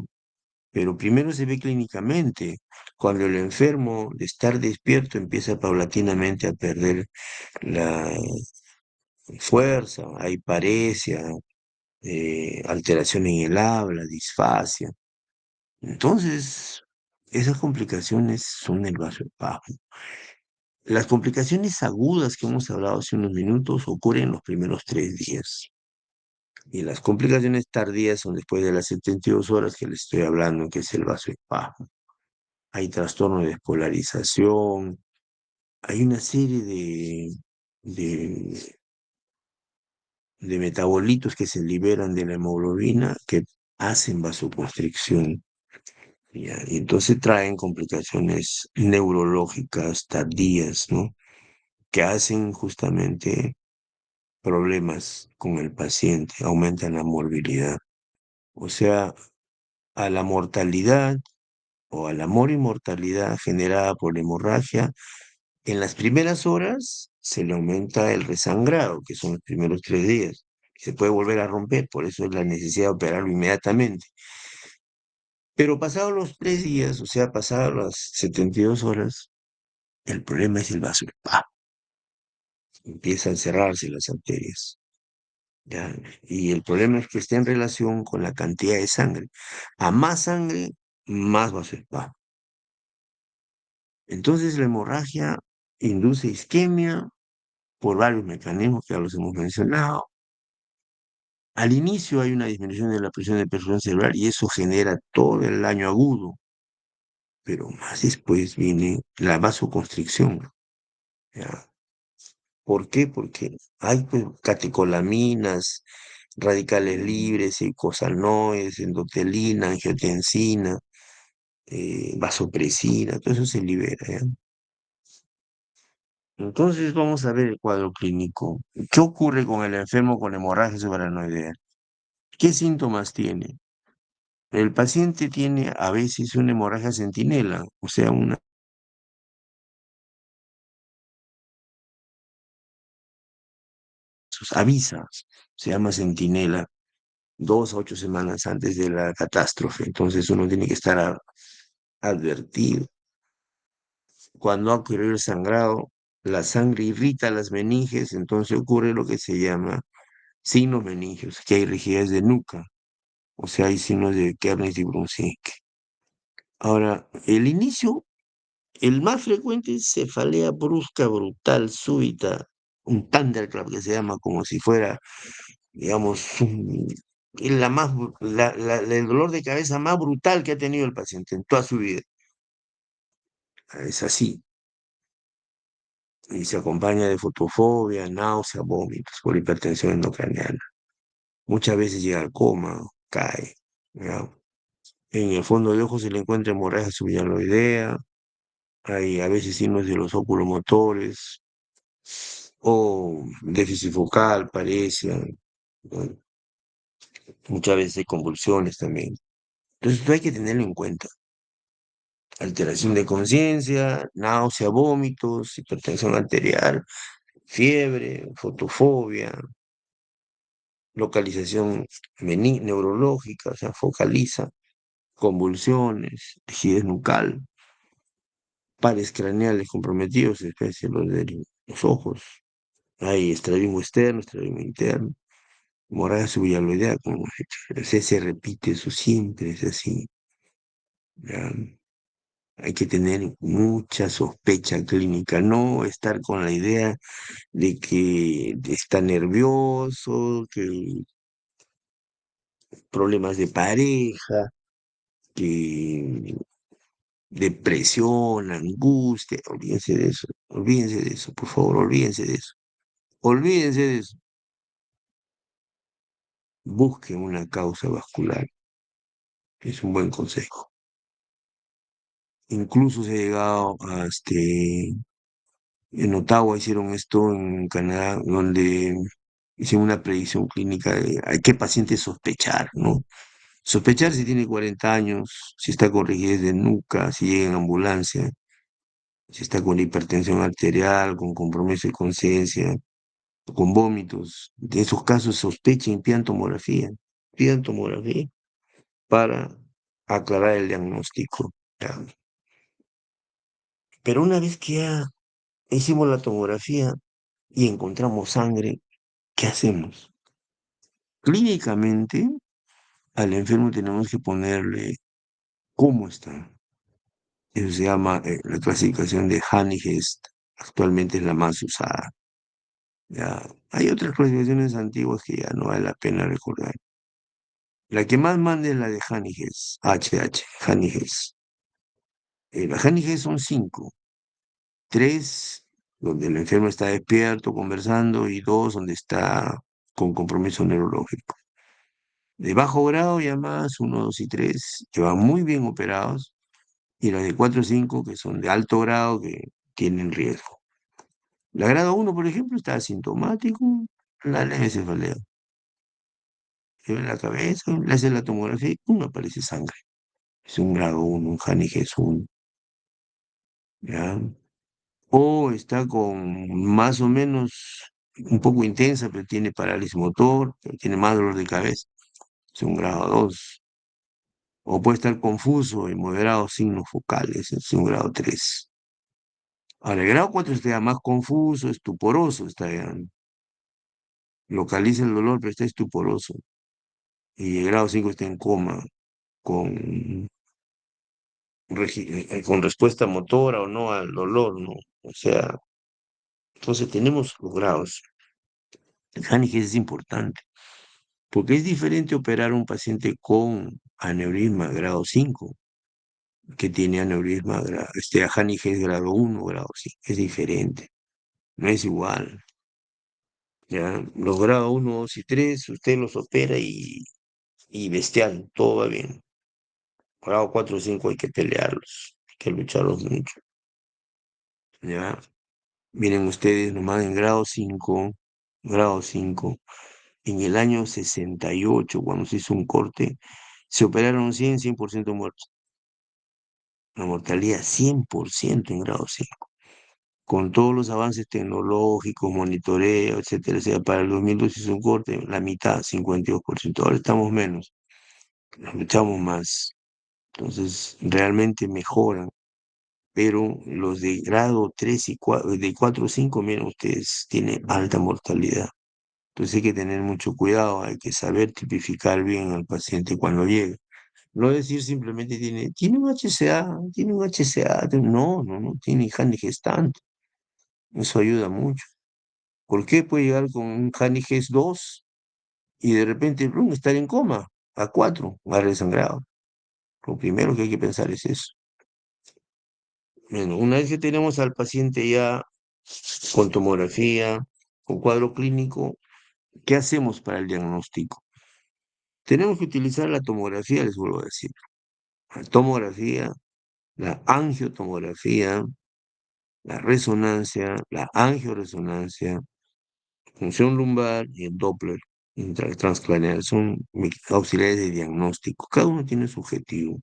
pero primero se ve clínicamente, cuando el enfermo de estar despierto empieza paulatinamente a perder la fuerza, hay paresia, alteración en el habla, disfasia. Entonces, esas complicaciones son el vasoespasmo. Las complicaciones agudas que hemos hablado hace unos minutos ocurren en los primeros 3 días. Y las complicaciones tardías son después de las 72 horas que les estoy hablando, que es el vasoespasmo. Hay trastorno de despolarización, hay una serie de, de metabolitos que se liberan de la hemoglobina que hacen vasoconstricción. ¿Ya? Y entonces traen complicaciones neurológicas tardías, ¿no? Que hacen justamente problemas con el paciente, aumentan la morbilidad. O sea, a la mortalidad o a la morimortalidad generada por la hemorragia, en las primeras horas se le aumenta el resangrado, que son los primeros 3 días. Se puede volver a romper, por eso es la necesidad de operarlo inmediatamente. Pero pasados los 3 días, o sea, pasadas las 72 horas, el problema es el vasoespasmo. Empiezan a cerrarse las arterias. ¿Ya? Y el problema es que está en relación con la cantidad de sangre. A más sangre, más vasoespasmo. Entonces la hemorragia induce isquemia por varios mecanismos que ya los hemos mencionado. Al inicio hay una disminución de la presión de perfusión cerebral y eso genera todo el daño agudo, pero más después viene la vasoconstricción. ¿Ya? ¿Por qué? Porque hay pues, catecolaminas, radicales libres, eicosanoides, endotelina, angiotensina, vasopresina, todo eso se libera, ¿ya? Entonces vamos a ver el cuadro clínico. ¿Qué ocurre con el enfermo con hemorragia subaracnoidea? ¿Qué síntomas tiene? El paciente tiene a veces una hemorragia centinela, o sea, una avisa, se llama centinela, 2 a 8 semanas antes de la catástrofe. Entonces uno tiene que estar advertido. Cuando ha ocurrido el sangrado, la sangre irrita las meninges, entonces ocurre lo que se llama signos meningios, que hay rigidez de nuca, o sea, hay signos de Kernes y Brunschwig. Ahora, el inicio, el más frecuente es cefalea brusca, brutal, súbita, un thunderclap que se llama como si fuera, digamos, el dolor de cabeza más brutal que ha tenido el paciente en toda su vida. Es así. Y se acompaña de fotofobia, náusea, vómitos por hipertensión endocraneal. Muchas veces llega al coma, cae. ¿Ya? En el fondo del ojo se le encuentra hemorragia subhialoidea, hay a veces signos de los oculomotores o déficit focal, parecia, ¿no? Muchas veces hay convulsiones también. Entonces, esto hay que tenerlo en cuenta. Alteración de conciencia, náusea, vómitos, hipertensión arterial, fiebre, fotofobia, localización neurológica, o sea, focaliza, convulsiones, rigidez nucal, pares craneales comprometidos, especie los de los ojos. Hay estrabismo externo, estrabismo interno, hemorragia subhialoidea, como hemos dicho. Se repite eso siempre, es así. ¿Ya? Hay que tener mucha sospecha clínica, no estar con la idea de que está nervioso, que problemas de pareja, que depresión, angustia, olvídense de eso, por favor, olvídense de eso, busquen una causa vascular, es un buen consejo. Incluso se ha llegado a, en Ottawa hicieron esto, en Canadá, donde hicieron una predicción clínica de a qué paciente sospechar, ¿no? Sospechar si tiene 40 años, si está con rigidez de nuca, si llega en ambulancia, si está con hipertensión arterial, con compromiso de conciencia, con vómitos. De esos casos sospechen, pidan tomografía para aclarar el diagnóstico. ¿Ya? Pero una vez que ya hicimos la tomografía y encontramos sangre, ¿qué hacemos? Clínicamente, al enfermo tenemos que ponerle cómo está. Eso se llama la clasificación de Hanny-Hest. Actualmente es la más usada. Ya. Hay otras clasificaciones antiguas que ya no vale la pena recordar. La que más manda es la de Hanny-Hest, HH, Hanny-Hest. Las Hanny-Hest son cinco. Tres, donde el enfermo está despierto, conversando, y dos, donde está con compromiso neurológico. De bajo grado, llamadas uno, 2 y 3 que van muy bien operados, y las de 4 o 5, que son de alto grado, que tienen riesgo. La grado uno, por ejemplo, está asintomático, la leve cefalea. Se ve la cabeza, le hace la tomografía y ¡pum! Aparece sangre. Es un grado uno, un Hanniges 1, ¿ya? O está con más o menos un poco intensa, pero tiene parálisis motor, pero tiene más dolor de cabeza. Es un grado 2. O puede estar confuso y moderados signos focales, es un grado 3. Ahora, el grado 4 está ya más confuso, estuporoso, está ya, localiza el dolor, pero está estuporoso. Y el grado 5 está en coma, con, con respuesta motora o no al dolor, ¿no? O sea, entonces tenemos los grados. El Hanniges es importante, porque es diferente operar a un paciente con aneurisma grado 5 que tiene aneurisma, a Hanniges grado 1, grado 5. Es diferente, no es igual. ¿Ya? Los grados 1, 2 y 3 usted los opera y bestial, todo va bien. Grado 4 o 5 hay que pelearlos, hay que lucharlos mucho. ¿Ya? Miren ustedes nomás en grado 5 en el año 68 cuando se hizo un corte, se operaron 100% muertos. La mortalidad 100% en grado 5. Con todos los avances tecnológicos, monitoreo, etcétera, etcétera, para el 2002 se hizo un corte, la mitad, 52%. Ahora estamos menos, nos luchamos más. Entonces, realmente mejoran. Pero los de grado 3 y 4, de 4 o 5, miren ustedes, tienen alta mortalidad. Entonces hay que tener mucho cuidado, hay que saber tipificar bien al paciente cuando llega. No decir simplemente tiene un HCA, tiene un HCA. No, no, no, tiene Handy gestante. Eso ayuda mucho. ¿Por qué puede llegar con un Handy Gest 2 y de repente estar en coma a 4, a resangrado? Lo primero que hay que pensar es eso. Bueno, una vez que tenemos al paciente ya con tomografía, con cuadro clínico, ¿qué hacemos para el diagnóstico? Tenemos que utilizar la tomografía, les vuelvo a decir. La tomografía, la angiotomografía, la resonancia, la angioresonancia, función lumbar y el Doppler transcranial son auxiliares de diagnóstico. Cada uno tiene su objetivo.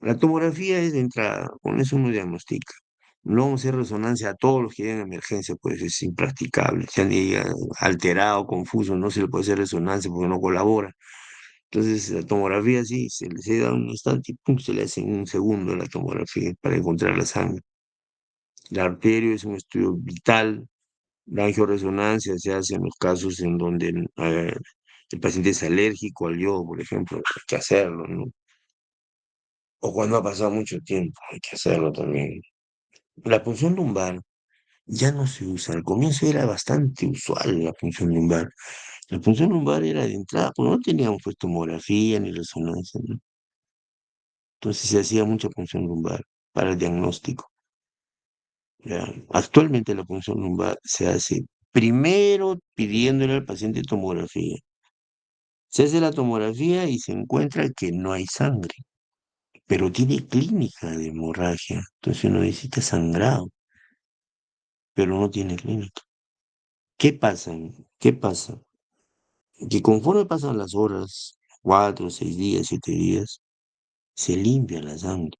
La tomografía es de entrada, con eso uno diagnostica. No vamos a hacer resonancia a todos los que llegan a emergencia, pues es impracticable. Si alguien llega alterado, confuso, no se le puede hacer resonancia porque no colabora. Entonces, la tomografía sí, se da un instante y pum, se le hace en un segundo la tomografía para encontrar la sangre. La arteria es un estudio vital. La angioresonancia se hace en los casos en donde el paciente es alérgico al yodo, por ejemplo, hay que hacerlo, ¿no? O cuando ha pasado mucho tiempo, hay que hacerlo también. La punción lumbar ya no se usa. Al comienzo era bastante usual la punción lumbar. La punción lumbar era de entrada, porque no teníamos pues tomografía ni resonancia, ¿no? Entonces se hacía mucha punción lumbar para el diagnóstico. ¿Ya? Actualmente la punción lumbar se hace primero pidiéndole al paciente tomografía. Se hace la tomografía y se encuentra que no hay sangre. pero tiene clínica de hemorragia. Entonces uno dice, está sangrado, pero no tiene clínica. ¿Qué pasa? ¿Qué pasa? Que conforme pasan las horas, 4, 6 días, 7 días, se limpia la sangre.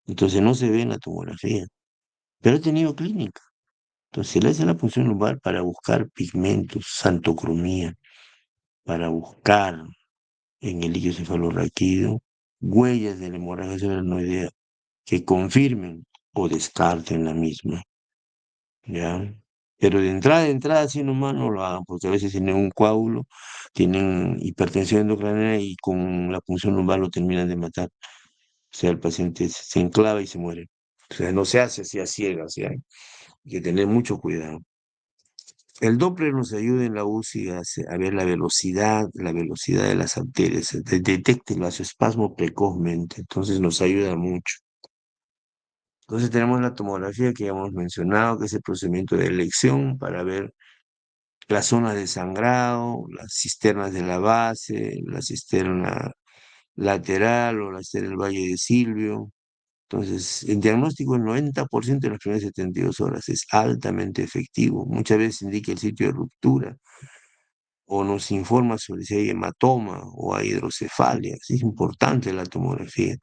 Entonces no se ve en la tomografía, pero ha tenido clínica. Entonces se le hace la punción lumbar para buscar pigmentos, santocromía, para buscar en el líquido cefalorraquídeo huellas de la hemorragia subaracnoidea que confirmen o descarten la misma, ¿ya? Pero de entrada, así nomás no lo hagan, porque a veces tienen un coágulo, tienen hipertensión endocrinal y con la punción lumbar lo terminan de matar. O sea, el paciente se enclava y se muere. O sea, no se hace así a ciegas, o sea, hay que tener mucho cuidado. El Doppler nos ayuda en la UCI a ver la velocidad de las arterias, detecta el vasoespasmo precozmente, entonces nos ayuda mucho. Entonces tenemos la tomografía que ya hemos mencionado, que es el procedimiento de elección para ver las zonas de sangrado, las cisternas de la base, la cisterna lateral o la cisterna del valle de Silvio. Entonces, el diagnóstico en 90% de las primeras 72 horas es altamente efectivo. Muchas veces indica el sitio de ruptura o nos informa sobre si hay hematoma o hay hidrocefalia. Es importante la tomografía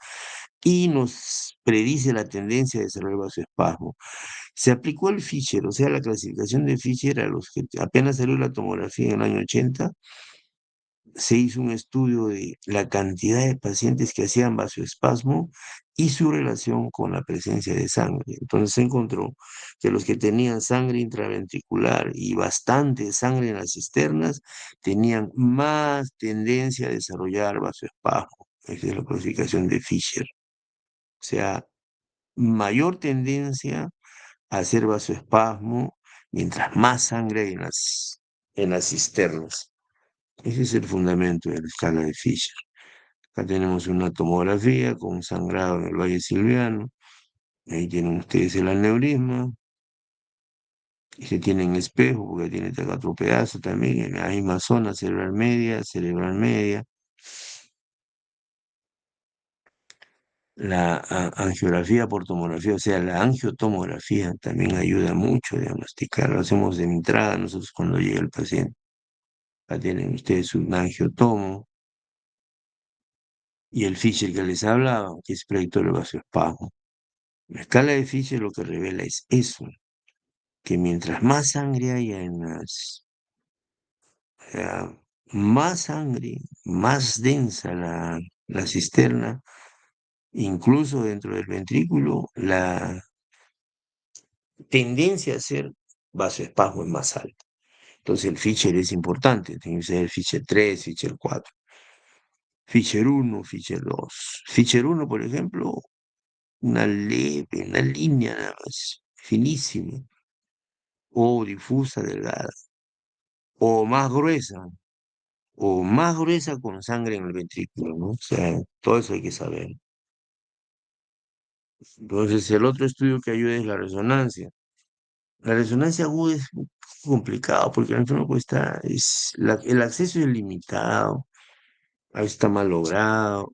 y nos predice la tendencia de desarrollar vasoespasmo. Se aplicó el Fisher, o sea, la clasificación de Fisher a los que apenas salió la tomografía en el año 80. Se hizo un estudio de la cantidad de pacientes que hacían vasoespasmo y su relación con la presencia de sangre. Entonces se encontró que los que tenían sangre intraventricular y bastante sangre en las cisternas tenían más tendencia a desarrollar vasoespasmo. Esa es la clasificación de Fisher. O sea, mayor tendencia a hacer vasoespasmo mientras más sangre hay en las cisternas. Ese es el fundamento de la escala de Fisher. Acá tenemos una tomografía con sangrado en el valle silviano. Ahí tienen ustedes el aneurisma. Y se tiene en espejo porque tiene acá otro pedazo también en la misma zona cerebral media, cerebral media. La angiografía por tomografía, o sea, la angiotomografía también ayuda mucho a diagnosticar. Lo hacemos de entrada nosotros cuando llega el paciente. Acá tienen ustedes un angiotomo y el Fisher que les hablaba, que es predictor de vasoespasmo. La escala de Fisher lo que revela es eso, que mientras más sangre haya eh, más sangre, más densa la cisterna, incluso dentro del ventrículo, la tendencia a hacer vasoespasmo es más alta. Entonces el Fisher es importante, tiene que ser el Fisher 3, Fisher 4, Fisher 1, Fisher 2. Fisher 1, por ejemplo, una leve, una línea nada más, finísima, o difusa, delgada, o más gruesa con sangre en el ventrículo, ¿no? O sea, todo eso hay que saber. Entonces, el otro estudio que ayuda es la resonancia. La resonancia aguda es un poco complicado porque el enfermo puede estar, el acceso es limitado, a veces está mal logrado,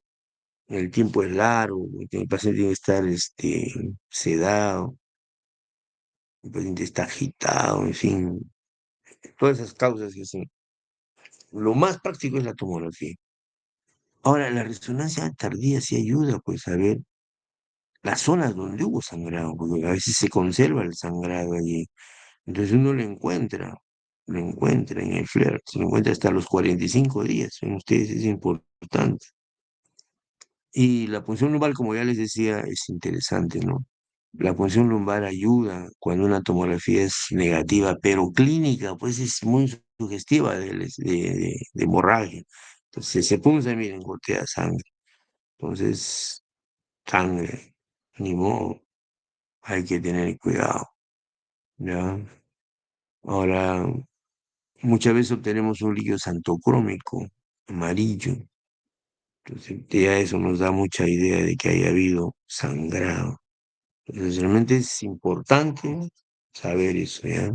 el tiempo es largo, porque el paciente tiene que estar sedado, el paciente está agitado, en fin, todas esas causas que son. Lo más práctico es la tomografía. Ahora, la resonancia tardía sí ayuda, pues, a ver las zonas donde hubo sangrado, porque a veces se conserva el sangrado allí. Entonces uno lo encuentra en el FLAIR, se lo encuentra hasta los 45 días, en ustedes es importante. Y la punción lumbar, como ya les decía, es interesante, ¿no? La punción lumbar ayuda cuando una tomografía es negativa, pero clínica, pues es muy sugestiva de hemorragia. Entonces se punza, miren, gotea sangre. Entonces, sangre, ni modo, hay que tener cuidado, ¿ya? Ahora, muchas veces obtenemos un líquido santocrómico, amarillo, entonces ya eso nos da mucha idea de que haya habido sangrado. Entonces, realmente es importante saber eso, ¿ya?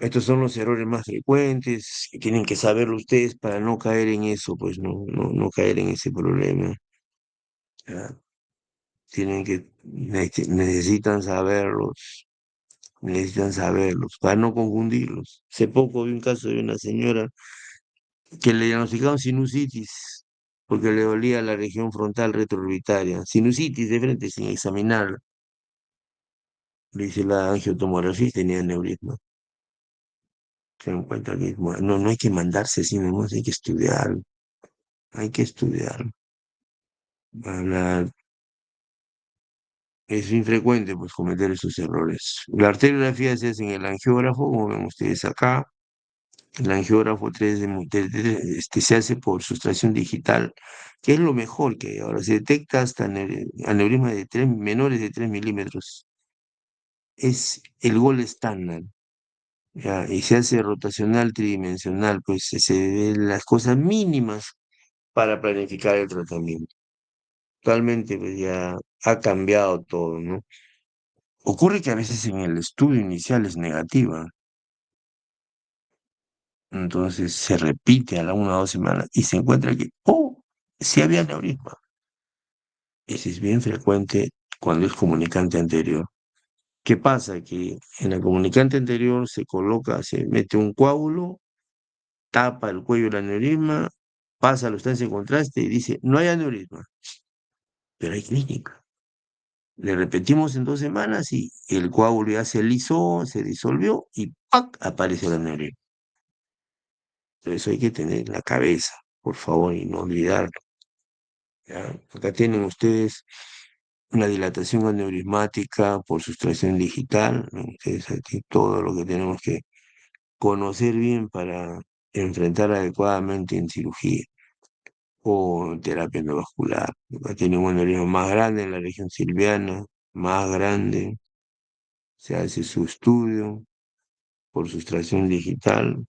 Estos son los errores más frecuentes que tienen que saberlo ustedes para no caer en eso, pues no caer en ese problema. ¿ya? Necesitan saberlos para no confundirlos. Hace poco vi un caso de una señora que le diagnosticaron sinusitis porque le dolía la región frontal retroorbitaria. Sinusitis de frente sin examinar. Le hice la angiotomografía y tenía aneurisma. Se dan cuenta que no, no hay que mandarse así nomás, hay que estudiar. Hay que estudiar. Hablar. Es infrecuente pues cometer esos errores. La arteriografía se hace en el angiógrafo, como ven ustedes acá. El angiógrafo 3D, se hace por sustracción digital, que es lo mejor que hay. Ahora se detecta hasta aneurisma de menores de 3 milímetros. Es el gol estándar. ¿Ya? Y se hace rotacional tridimensional, pues se ven las cosas mínimas para planificar el tratamiento. Actualmente pues ya ha cambiado todo, ¿no? Ocurre que a veces en el estudio inicial es negativa, entonces se repite a la 1 o 2 semanas y se encuentra que, oh, sí había aneurisma. Ese es bien frecuente cuando es comunicante anterior. ¿Qué pasa? Que en la comunicante anterior se mete un coágulo, tapa el cuello del aneurisma, pasa la sustancia de contraste y dice, no hay aneurisma, pero hay clínica. Le repetimos en 2 semanas y el coágulo ya se lisó, se disolvió y ¡pac! Aparece el aneurisma. Eso hay que tener en la cabeza, por favor, y no olvidarlo. ¿Ya? Acá tienen ustedes una dilatación aneurismática por sustracción digital, ¿no? Ustedes aquí todo lo que tenemos que conocer bien para enfrentar adecuadamente en cirugía o en terapia endovascular. Acá tienen un aneurisma más grande en la región silviana, más grande, se hace su estudio por sustracción digital.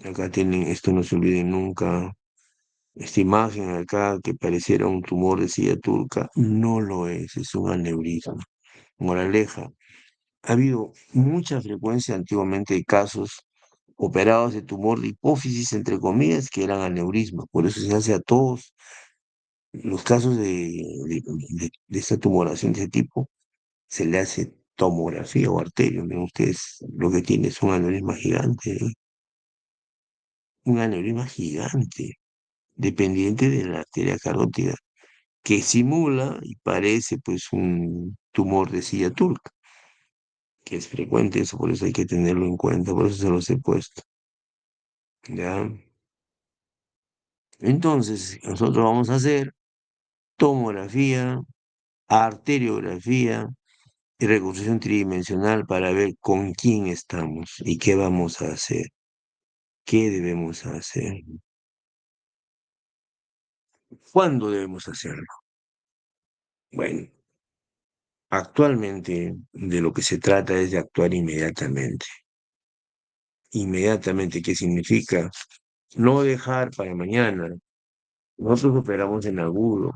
Acá tienen, esto no se olviden nunca, esta imagen acá que pareciera un tumor de silla turca, no lo es un aneurisma. Moraleja, ha habido mucha frecuencia antiguamente de casos operados de tumor de hipófisis, entre comillas, que eran aneurisma. Por eso se hace a todos los casos de esta tumoración de ese tipo, se le hace tomografía o arterio. Ven ustedes, lo que tiene es un aneurisma gigante, ¿eh? Un aneurisma gigante, dependiente de la arteria carótida, que simula y parece pues un tumor de silla turca, que es frecuente eso, por eso hay que tenerlo en cuenta, por eso se los he puesto. ¿Ya? Entonces, nosotros vamos a hacer tomografía, arteriografía y reconstrucción tridimensional para ver con quién estamos y qué vamos a hacer, qué debemos hacer, cuándo debemos hacerlo. Bueno, actualmente de lo que se trata es de actuar inmediatamente. Inmediatamente, ¿qué significa? No dejar para mañana. Nosotros operamos en agudo,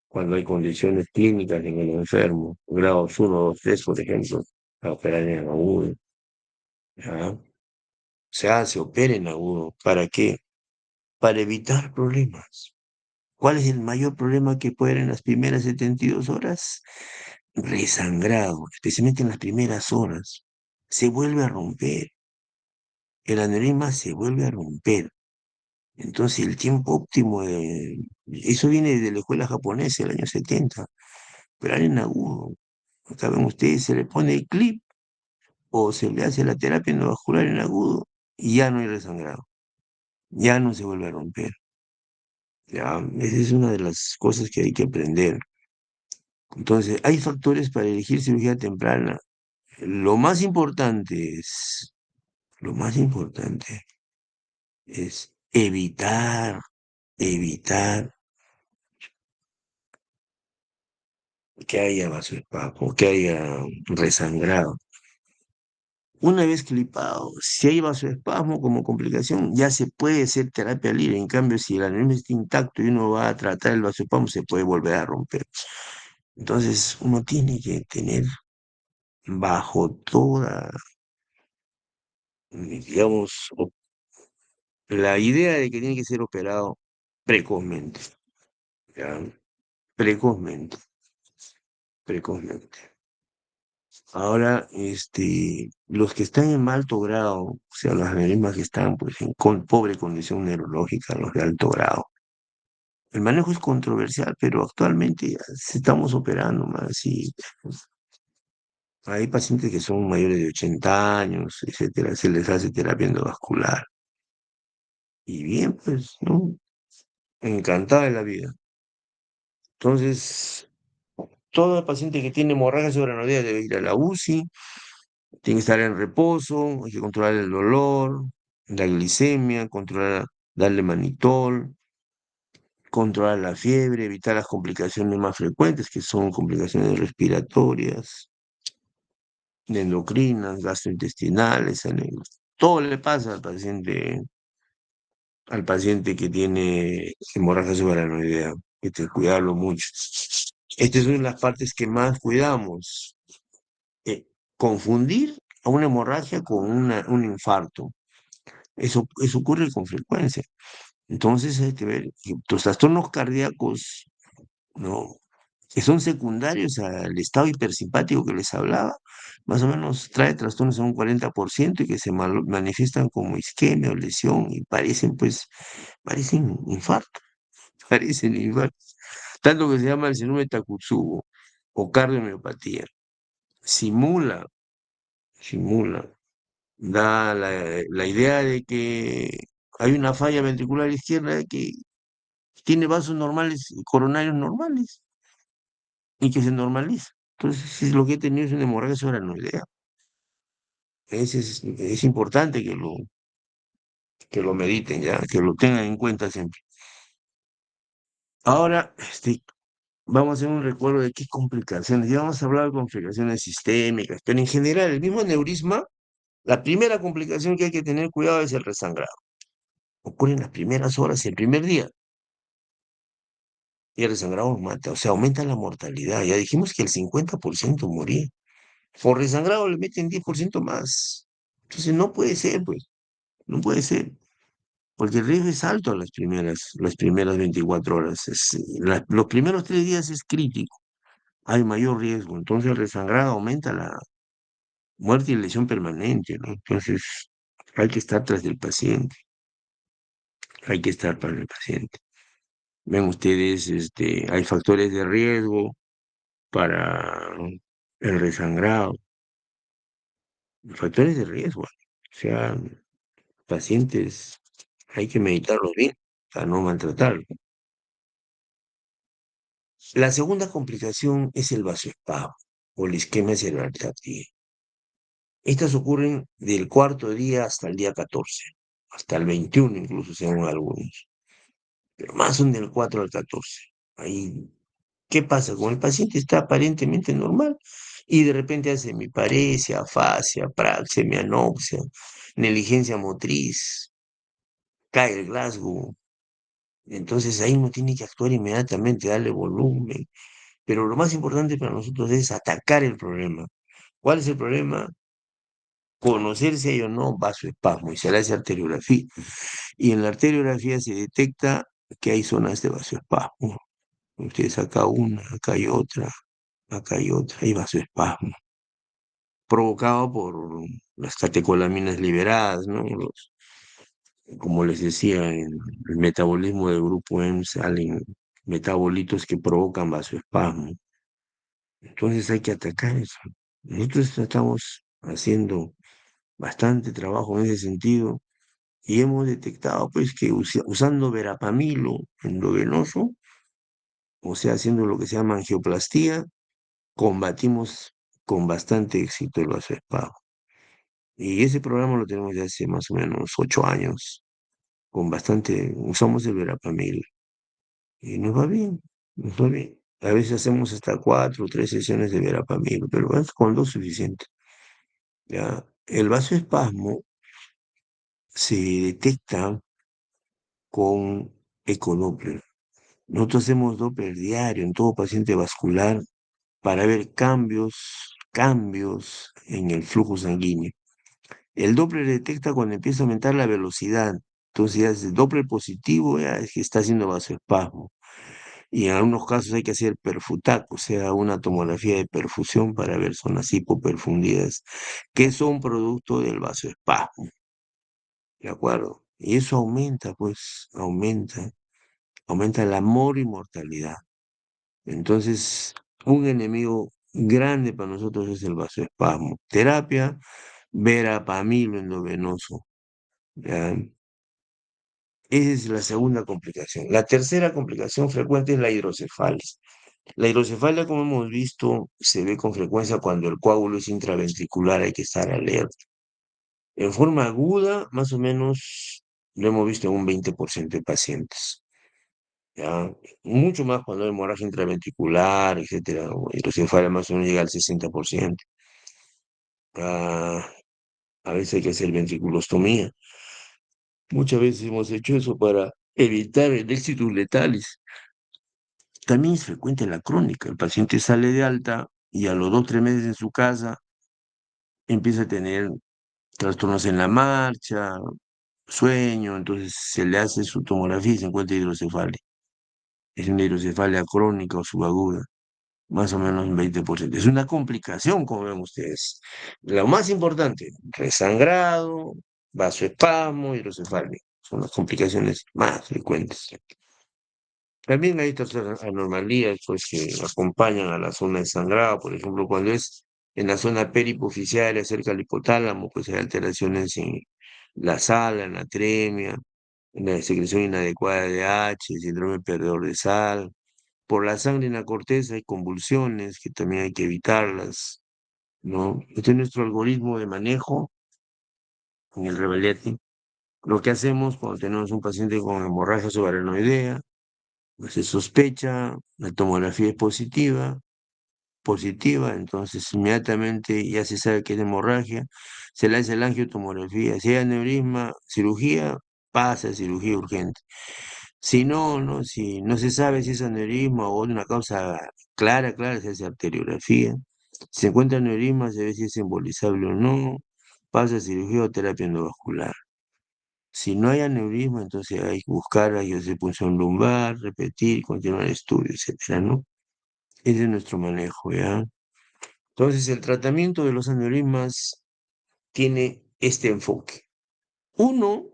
cuando hay condiciones clínicas en el enfermo, grados 1, 2, 3, por ejemplo, a operar en agudo. ¿Ya? Se opera en agudo. ¿Para qué? Para evitar problemas. ¿Cuál es el mayor problema que puede haber en las primeras 72 horas? Resangrado, especialmente en las primeras horas. Se vuelve a romper. El aneurisma se vuelve a romper. Entonces, el tiempo óptimo de... Eso viene de la escuela japonesa del año 70, pero en agudo. Acá ven ustedes, se le pone el clip o se le hace la terapia endovascular en agudo y ya no hay resangrado, ya no se vuelve a romper. Ya, esa es una de las cosas que hay que aprender. Entonces, hay factores para elegir cirugía temprana. Lo más importante lo más importante es evitar que haya vasoespasmo, que haya resangrado. Una vez clipado, si hay vasoespasmo como complicación, ya se puede hacer terapia libre. En cambio, si el aneurisma está intacto y uno va a tratar el vasoespasmo, se puede volver a romper. Entonces, uno tiene que tener bajo toda, digamos, la idea de que tiene que ser operado precozmente. ya, precozmente, precozmente. Ahora, los que están en alto grado, o sea, los aneurismas que están pues, con pobre condición neurológica, los de alto grado, el manejo es controversial, pero actualmente ya se estamos operando más y pues, hay pacientes que son mayores de 80 años, etcétera, se les hace terapia endovascular. Y bien, pues, ¿no? Encantada de la vida. Entonces, todo paciente que tiene hemorragia subaracnoidea debe ir a la UCI, tiene que estar en reposo, hay que controlar el dolor, la glicemia, controlar, darle manitol, controlar la fiebre, evitar las complicaciones más frecuentes, que son complicaciones respiratorias, endocrinas, gastrointestinales, todo le pasa al paciente que tiene hemorragia subaracnoidea, hay que cuidarlo mucho. Esta es una de las partes que más cuidamos. eh, Confundir a una hemorragia con un infarto. Eso ocurre con frecuencia. Entonces hay que ver que los trastornos cardíacos, ¿no? Que son secundarios al estado hipersimpático que les hablaba, más o menos trae trastornos en un 40% y que se manifiestan como isquemia o lesión y parecen infarto, parecen infarto. Tanto que se llama el síndrome de Takotsubo o cardiomiopatía. Simula, simula, da la idea de que hay una falla ventricular izquierda que tiene vasos normales, coronarios normales, y que se normaliza. Entonces, si lo que he tenido es una hemorragia subaracnoidea. Es importante que lo mediten, ya, que lo tengan en cuenta siempre. Ahora, vamos a hacer un recuerdo de qué complicaciones. Ya vamos a hablar de complicaciones sistémicas, pero en general, el mismo aneurisma, la primera complicación que hay que tener cuidado es el resangrado. Ocurre en las primeras horas, el primer día, y el resangrado mata, o sea, aumenta la mortalidad. Ya dijimos que el 50% moría. Por resangrado le meten 10% más. Entonces no puede ser, pues, no puede ser. Porque el riesgo es alto las primeras 24 horas. Los primeros 3 días es crítico, hay mayor riesgo. Entonces el resangrado aumenta la muerte y lesión permanente, ¿no? Entonces hay que estar tras del paciente, hay que estar para el paciente. Ven ustedes, hay factores de riesgo para el resangrado, factores de riesgo, o sea, pacientes hay que meditarlos bien para no maltratarlos. La segunda complicación es el vasoespasmo o la isquemia cerebral tardía. Estas ocurren del cuarto día hasta el día 14, hasta el 21 incluso según algunos, pero más son del 4 al 14. Ahí, ¿qué pasa? Con el paciente está aparentemente normal y de repente hace hemiparesia, afasia, praxia, mianopsia, negligencia motriz, cae el Glasgow. Entonces ahí uno tiene que actuar inmediatamente, darle volumen. Pero lo más importante para nosotros es atacar el problema. ¿Cuál es el problema? Conocer si hay o no vasoespasmo y se le hace arteriografía. Y en la arteriografía se detecta que hay zonas de vasoespasmo. Ustedes acá una, acá hay otra, hay vasoespasmo, provocado por las catecolaminas liberadas, ¿no? Como les decía, en el metabolismo del grupo M salen metabolitos que provocan vasoespasmo. Entonces hay que atacar eso. Nosotros estamos haciendo bastante trabajo en ese sentido y hemos detectado pues que usando verapamilo endovenoso, o sea, haciendo lo que se llama angioplastía, combatimos con bastante éxito el vasoespasmo. Y ese programa lo tenemos ya hace más o menos 8 años, usamos el verapamil y nos va bien, nos va bien. A veces hacemos hasta 4 o 3 sesiones de verapamil, pero es con dos suficiente. ¿Ya? El vasoespasmo se detecta con ecodoppler. Nosotros hacemos Doppler diario en todo paciente vascular para ver cambios en el flujo sanguíneo. El Doppler detecta cuando empieza a aumentar la velocidad. Entonces ya es Doppler positivo, ya es que está haciendo vasoespasmo. y en algunos casos hay que hacer perfutac, o sea, una tomografía de perfusión para ver zonas hipoperfundidas, que son producto del vasoespasmo, ¿de acuerdo? Y eso aumenta, pues, aumenta el amor y mortalidad. Entonces, un enemigo grande para nosotros es el vasoespasmo. Terapia, verapamilo endovenoso. ¿Ya? Esa es la segunda complicación. La tercera complicación frecuente es la hidrocefalia. La hidrocefalia, como hemos visto, se ve con frecuencia cuando el coágulo es intraventricular, hay que estar alerta. En forma aguda, más o menos, lo hemos visto en un 20% de pacientes. ¿Ya? Mucho más cuando hay hemorragia intraventricular, etcétera. O hidrocefalia más o menos llega al 60%. Ah, a veces hay que hacer ventriculostomía. Muchas veces hemos hecho eso para evitar el éxitus letales. También es frecuente la crónica. El paciente sale de alta y a los 2, 3 meses en su casa empieza a tener trastornos en la marcha, sueño, entonces se le hace su tomografía y se encuentra hidrocefalia. Es una hidrocefalia crónica o subaguda, más o menos un 20%. Es una complicación, como ven ustedes. Lo más importante, resangrado, vasoespasmo, hidrocefalia. Son las complicaciones más frecuentes. También hay otras anomalías pues, que acompañan a la zona de sangrado, por ejemplo, cuando es en la zona peripofisiaria, cerca del hipotálamo, pues hay alteraciones en la sal, la natremia, en la secreción inadecuada de H, síndrome perdedor de sal. Por la sangre en la corteza hay convulsiones que también hay que evitarlas, ¿no? Este es nuestro algoritmo de manejo en el Reveleti. Lo que hacemos cuando tenemos un paciente con hemorragia subarachnoidea, pues se sospecha, la tomografía es positiva, entonces inmediatamente ya se sabe que es hemorragia, se le hace la angiotomografía, si hay aneurisma, cirugía, pasa a cirugía urgente. Si no, no, si no se sabe si es aneurisma o una causa clara, se hace arteriografía. Si se encuentra aneurisma, se ve si es embolizable o no, pasa a cirugía o terapia endovascular. Si no hay aneurisma, entonces hay que buscar punción lumbar, repetir, continuar el estudio, etcétera, ¿no? Ese es nuestro manejo, ¿ya? Entonces, el tratamiento de los aneurismas tiene este enfoque. Uno,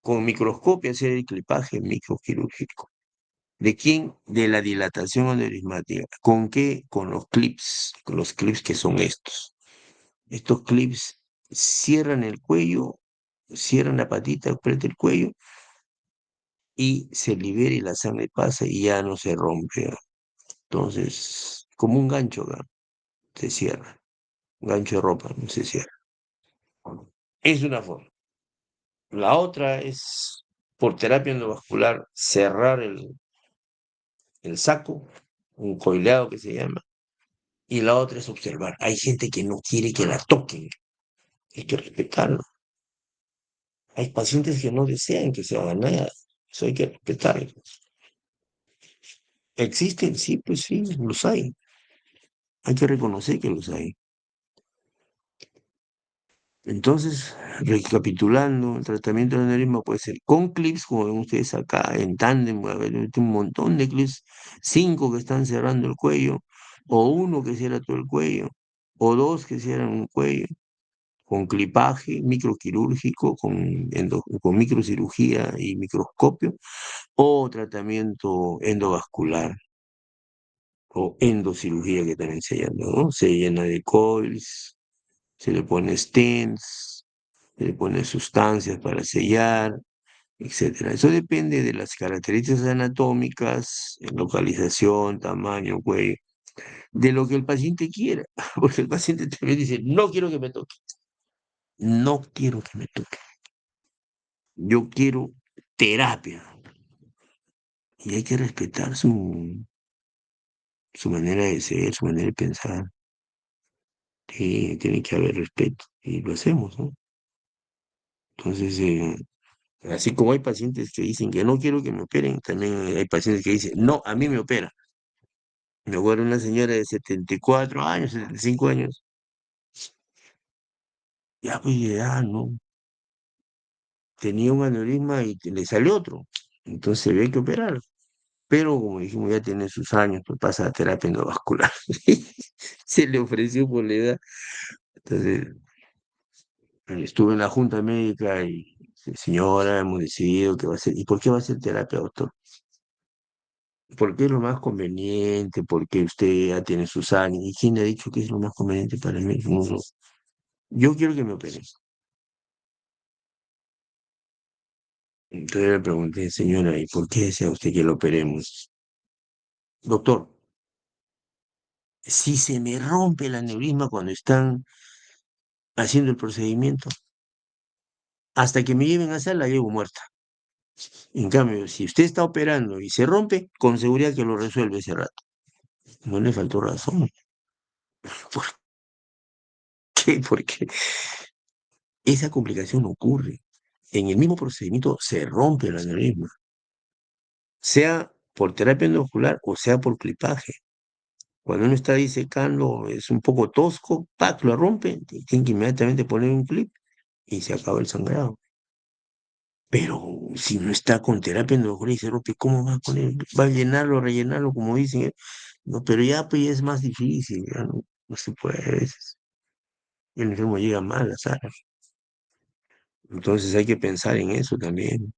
con microscopio, hacer el clipaje microquirúrgico. ¿De quién? De la dilatación aneurismática. ¿Con qué? Con los clips que son estos. Estos clips cierran el cuello, cierran la patita, aprieta el cuello y se libera y la sangre pasa y ya no se rompe. ¿Ah? Entonces, como un gancho, ¿ah? Se cierra. Un gancho de ropa, no se cierra. Es una forma. La otra es, por terapia endovascular, cerrar el saco, un coileado que se llama, y la otra es observar. Hay gente que no quiere que la toquen, hay que respetarlo. Hay pacientes que no desean que se haga nada, eso hay que respetarlo. ¿Existen? Sí, pues sí, los hay. Hay que reconocer que los hay. Entonces, recapitulando, el tratamiento del aneurisma puede ser con clips, como ven ustedes acá, en tándem, va a haber un montón de clips, 5 que están cerrando el cuello, o uno que cierra todo el cuello, o dos que cierran un cuello, con clipaje microquirúrgico, con microcirugía y microscopio, o tratamiento endovascular, o endocirugía que también se llama, ¿no? Se llena de coils, se le pone stents, se le pone sustancias para sellar, etcétera. Eso depende de las características anatómicas, localización, tamaño, cuello, de lo que el paciente quiera, porque el paciente también dice, no quiero que me toque, no quiero que me toque, yo quiero terapia, y hay que respetar su manera de ser, su manera de pensar, sí, tiene que haber respeto, y lo hacemos, ¿no? Entonces, así como hay pacientes que dicen que no quiero que me operen, también hay pacientes que dicen, no, a mí me opera. Me acuerdo una señora de 74 años, 75 años, ya pues ya no, tenía un aneurisma y le salió otro, entonces había que operar. pero como dijimos, ya tiene sus años, pues pasa a terapia endovascular. Se le ofreció por la edad. Entonces, estuve en la junta médica y, señora, hemos decidido que va a ser, ¿y por qué va a ser terapia, doctor? Porque es lo más conveniente, porque usted ya tiene sus años. ¿Y quién le ha dicho que es lo más conveniente para mí? No, no. Yo quiero que me opere. Entonces le pregunté, señora, ¿y por qué desea usted que lo operemos? Doctor, si se me rompe el aneurisma cuando están haciendo el procedimiento, hasta que me lleven a sala, llego muerta. En cambio, si usted está operando y se rompe, con seguridad que lo resuelve ese rato. No le faltó razón. ¿Por qué? Porque esa complicación ocurre. En el mismo procedimiento se rompe el aneurisma, sea por terapia endovascular o sea por clipaje. Cuando uno está disecando, es un poco tosco, ¡pac! Lo rompe, y tiene que inmediatamente poner un clip y se acaba el sangrado. Pero si no está con terapia endovascular y se rompe, ¿cómo va a poner? Va a llenarlo, rellenarlo, como dicen. No, pero ya pues es más difícil, ya no, no se puede a veces. El enfermo llega mal a la sala. Entonces hay que pensar en eso también.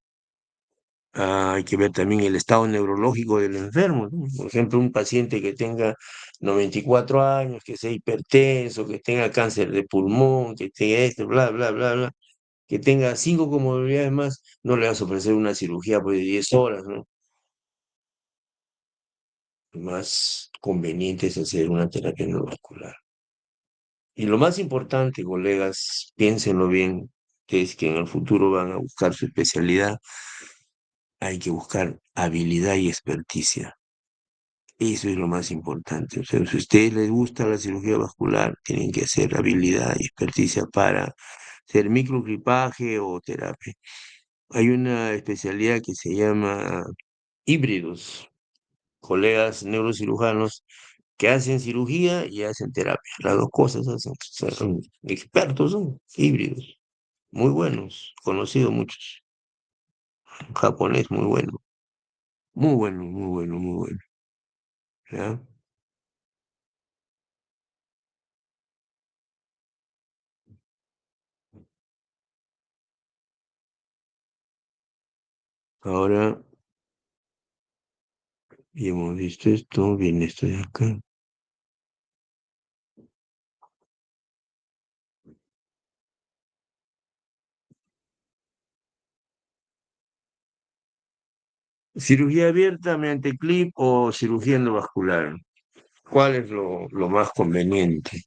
Hay que ver también el estado neurológico del enfermo, ¿no? Por ejemplo, un paciente que tenga 94 años, que sea hipertenso, que tenga cáncer de pulmón, que tenga esto, bla, bla, bla, bla, que tenga cinco comorbilidades más, no le vas a ofrecer una cirugía pues, de 10 horas, ¿no? Lo más conveniente es hacer una terapia neurovascular. Y lo más importante, colegas, piénsenlo bien, que es que en el futuro van a buscar su especialidad, hay que buscar habilidad y experticia. Eso es lo más importante. O sea, si a ustedes les gusta la cirugía vascular, tienen que hacer habilidad y experticia para hacer microclipaje o terapia. Hay una especialidad que se llama híbridos, colegas neurocirujanos que hacen cirugía y hacen terapia. Las dos cosas hacen. O sea, son expertos, son híbridos, muy buenos, conocidos muchos. Un japonés muy bueno, muy bueno, muy bueno, muy bueno. ¿Ya? Ahora y hemos visto esto, viene esto de acá. Cirugía abierta mediante clip o cirugía endovascular. ¿Cuál es lo más conveniente?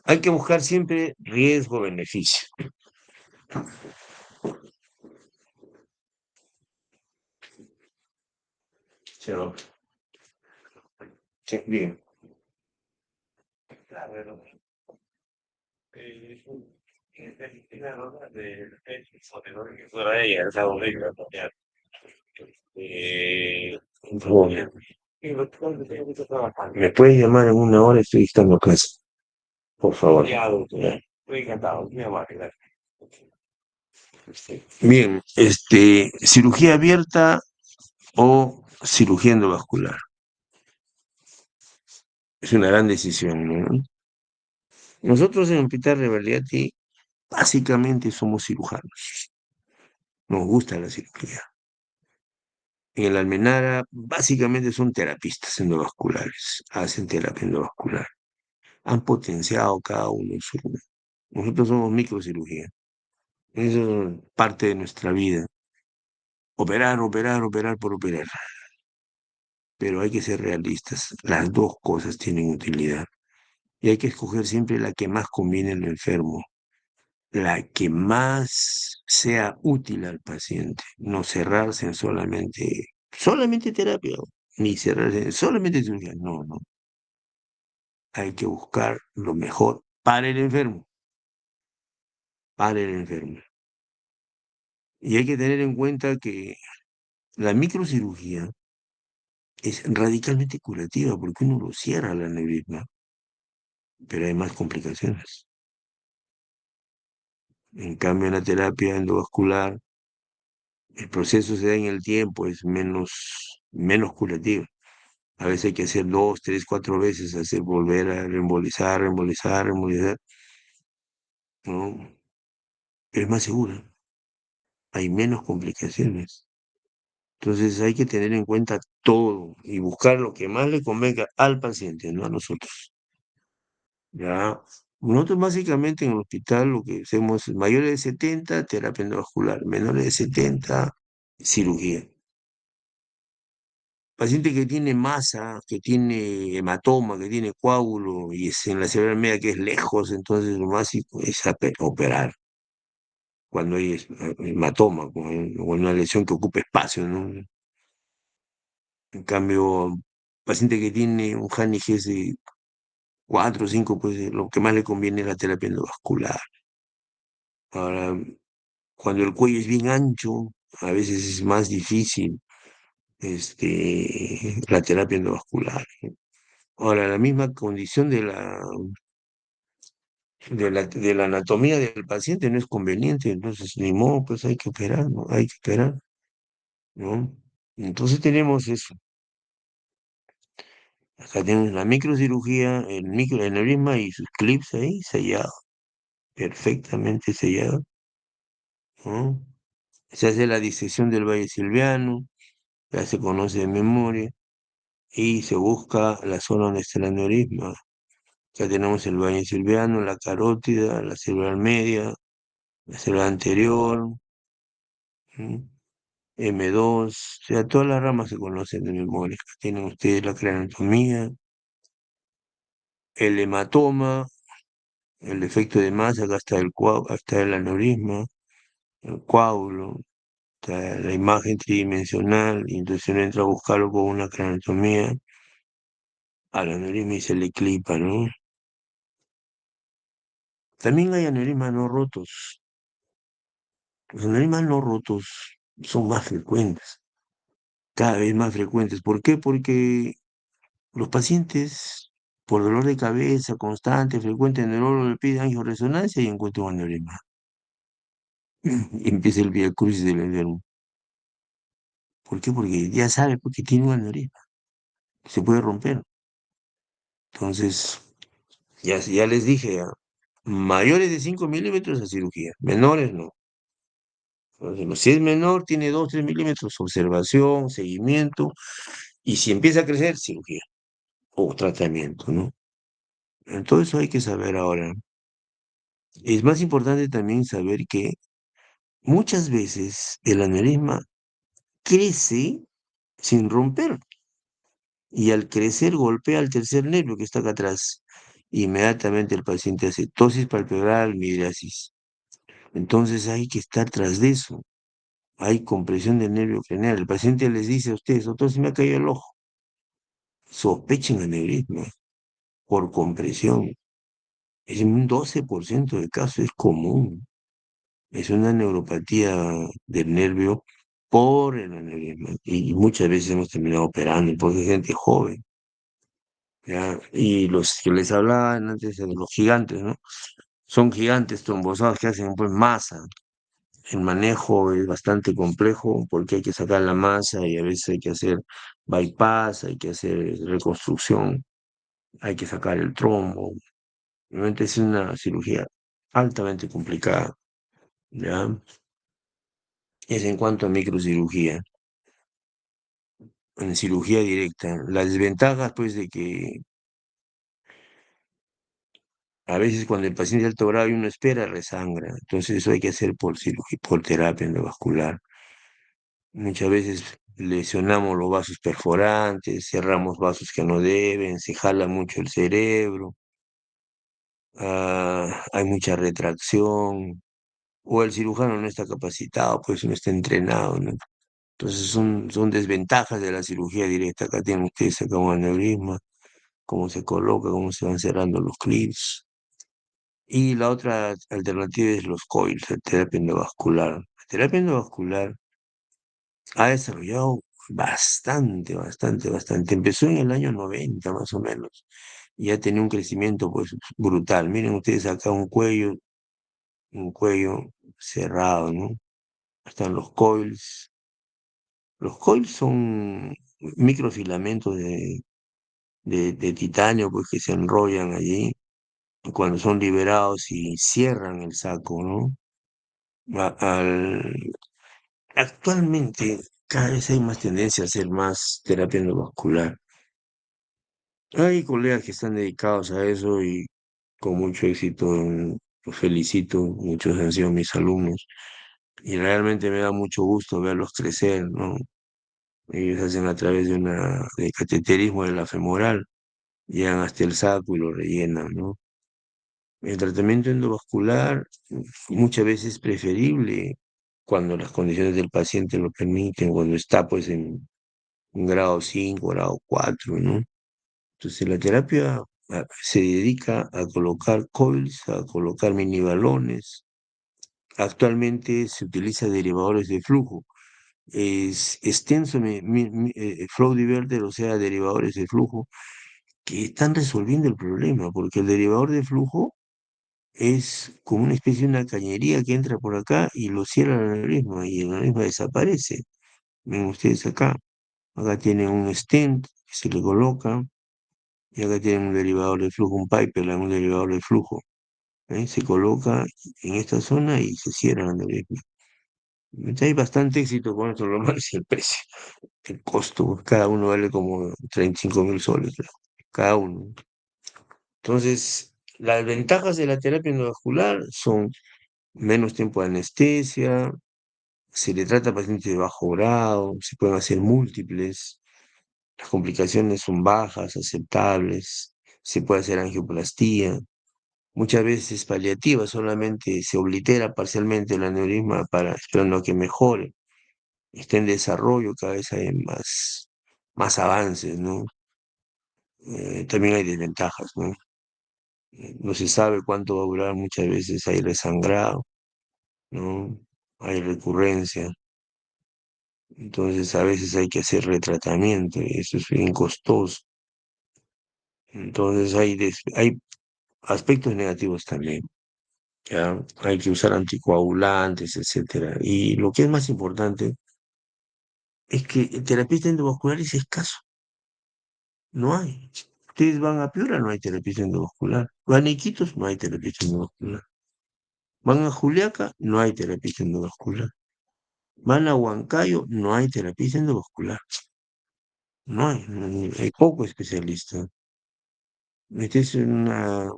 Hay que buscar siempre riesgo-beneficio. Chao. Sí, bien. Bueno, ¿me puedes llamar en una hora? Estoy estando casa, por favor. Ya. Estoy encantado. Bien, cirugía abierta o cirugía endovascular. Es una gran decisión, ¿no? Nosotros en el Hospital Revalidati básicamente somos cirujanos. Nos gusta la cirugía. En el Almenara básicamente son terapistas endovasculares. Hacen terapia endovascular. Han potenciado cada uno su... Nosotros somos microcirugía. Eso es parte de nuestra vida. Operar, operar, operar por operar. Pero hay que ser realistas. Las dos cosas tienen utilidad. Y hay que escoger siempre la que más conviene al enfermo, la que más sea útil al paciente, no cerrarse en solamente terapia, ni cerrarse en solamente cirugía, no, no. Hay que buscar lo mejor para el enfermo. Y hay que tener en cuenta que la microcirugía es radicalmente curativa porque uno lo cierra la aneurisma, pero hay más complicaciones. En cambio, en la terapia endovascular el proceso se da en el tiempo, es menos curativo. A veces hay que hacer dos, tres, cuatro veces, hacer volver a reembolizar, reembolizar, reembolizar, ¿no? Pero es más segura, hay menos complicaciones. Entonces hay que tener en cuenta todo y buscar lo que más le convenga al paciente, no a nosotros. Ya, nosotros básicamente en el hospital lo que hacemos es mayores de 70 terapia endovascular, menores de 70 cirugía. Paciente que tiene masa, que tiene hematoma, que tiene coágulo y es en la cerebral media que es lejos, entonces lo más es operar cuando hay hematoma o una lesión que ocupe espacio, ¿no? En cambio, paciente que tiene un Haniges de 4 o 5, pues lo que más le conviene es la terapia endovascular. Ahora, cuando el cuello es bien ancho, a veces es más difícil la terapia endovascular. Ahora, la misma condición de la anatomía del paciente no es conveniente, entonces ni modo, pues hay que operar, ¿no? Hay que operar, ¿no? Entonces tenemos eso. Acá tenemos la microcirugía, el microaneurisma y sus clips ahí sellados, perfectamente sellados, ¿no? Se hace la disección del valle silviano, ya se conoce de memoria, y se busca la zona donde está el aneurisma. Ya tenemos el valle silviano, la carótida, la cerebral media, la cerebral anterior, ¿m? M2, o sea, todas las ramas se conocen de memoria. Tienen ustedes la craneotomía, el hematoma, el efecto de masa, acá está acá está el aneurisma, el coágulo, está la imagen tridimensional, y entonces uno entra a buscarlo con una craneotomía al aneurisma y se le clipa, ¿no? También hay aneurismas no rotos. Los aneurismas no rotos son más frecuentes, cada vez más frecuentes. ¿Por qué? Porque los pacientes, por dolor de cabeza constante, frecuente, el neurólogo le pide angioresonancia y encuentra un aneurisma. Y empieza el viacrucis del enfermo. ¿Por qué? Porque ya sabe porque tiene un aneurisma, se puede romper. Entonces, ya les dije, mayores de 5 milímetros a cirugía, menores no. Entonces, si es menor, tiene 2 3 milímetros, observación, seguimiento, y si empieza a crecer, cirugía o tratamiento, ¿no? Todo eso hay que saber ahora. Es más importante también saber que muchas veces el aneurisma crece sin romper y al crecer golpea al tercer nervio que está acá atrás. Inmediatamente el paciente hace tosis palpebral, midriasis. Entonces hay que estar tras de eso. Hay compresión del nervio craneal. El paciente les dice a ustedes, doctor, se me ha caído el ojo. Sospechen aneurisma por compresión. En un 12% de casos es común. Es una neuropatía del nervio por el aneurisma. Y muchas veces hemos terminado operando porque es gente joven. ¿Ya? Y los que les hablaban antes de los gigantes, ¿no? Son gigantes trombosados que hacen pues masa. El manejo es bastante complejo porque hay que sacar la masa y a veces hay que hacer bypass, hay que hacer reconstrucción, hay que sacar el trombo. Realmente es una cirugía altamente complicada, ¿ya? Es en cuanto a microcirugía. En cirugía directa. Las desventajas, pues, de que a veces cuando el paciente es alto grado y uno espera, resangra. Entonces eso hay que hacer por cirugía, por terapia endovascular. Muchas veces lesionamos los vasos perforantes, cerramos vasos que no deben, se jala mucho el cerebro, hay mucha retracción, o el cirujano no está capacitado, pues no está entrenado, ¿no? Entonces son desventajas de la cirugía directa. Acá tienen ustedes acá un aneurisma, cómo se coloca, cómo se van cerrando los clips. Y la otra alternativa es los coils, la terapia endovascular. La terapia endovascular ha desarrollado bastante. Empezó en el año 90 más o menos y ha tenido un crecimiento pues brutal. Miren ustedes acá un cuello cerrado, ¿no? están los coils. Los coils son microfilamentos de titanio pues, que se enrollan allí cuando son liberados y cierran el saco, ¿no? Actualmente cada vez hay más tendencia a hacer más terapia endovascular. Hay colegas que están dedicados a eso y con mucho éxito, los felicito, muchos han sido mis alumnos y realmente me da mucho gusto verlos crecer, ¿no? Ellos hacen a través de cateterismo de la femoral, llegan hasta el saco y lo rellenan, ¿no? El tratamiento endovascular muchas veces es preferible cuando las condiciones del paciente lo permiten, cuando está pues en un grado 5 grado 4, ¿no? Entonces la terapia se dedica a colocar coils, a colocar mini balones. Actualmente se utiliza derivadores de flujo. Es extenso flow diverter, o sea, derivadores de flujo, que están resolviendo el problema, porque el derivador de flujo es como una especie de una cañería que entra por acá y lo cierra el aneurisma y el aneurisma desaparece. Ven ustedes acá. Acá tienen un stent que se le coloca y acá tienen un derivador de flujo, un pipeline, un derivador de flujo. ¿Eh? Se coloca en esta zona y se cierra el aneurisma. Hay bastante éxito con esto, lo malo es el precio, el costo. Cada uno vale como 35.000 soles, creo, cada uno. Entonces, las ventajas de la terapia endovascular son menos tiempo de anestesia, se le trata a pacientes de bajo grado, se pueden hacer múltiples, las complicaciones son bajas, aceptables, se puede hacer angioplastía, muchas veces paliativa, solamente se oblitera parcialmente el aneurisma para esperando a que mejore, está en desarrollo, cada vez hay más avances, ¿no? También hay desventajas, ¿no? No se sabe cuánto va a durar, muchas veces hay resangrado, ¿no? Hay recurrencia. Entonces a veces hay que hacer retratamiento y eso es bien costoso. Entonces hay aspectos negativos también. ¿Ya? Hay que usar anticoagulantes, etcétera. Y lo que es más importante es que el terapista endovascular es escaso. No hay. Ustedes van a Piura, no hay terapista endovascular. Van a Iquitos, no hay terapista endovascular. Van a Juliaca, no hay terapista endovascular. Van a Huancayo, no hay terapista endovascular. Hay poco especialista. Este es un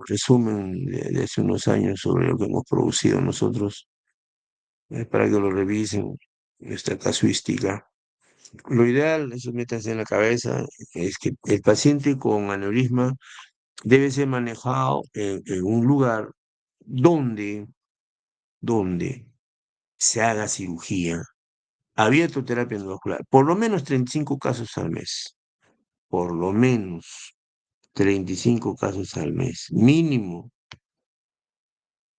resumen de hace unos años sobre lo que hemos producido nosotros, para que lo revisen, nuestra casuística. Lo ideal, eso métanse en la cabeza, es que el paciente con aneurisma debe ser manejado en un lugar donde, donde se haga cirugía, abierto terapia endovascular, por lo menos 35 casos al mes, por lo menos 35 casos al mes, mínimo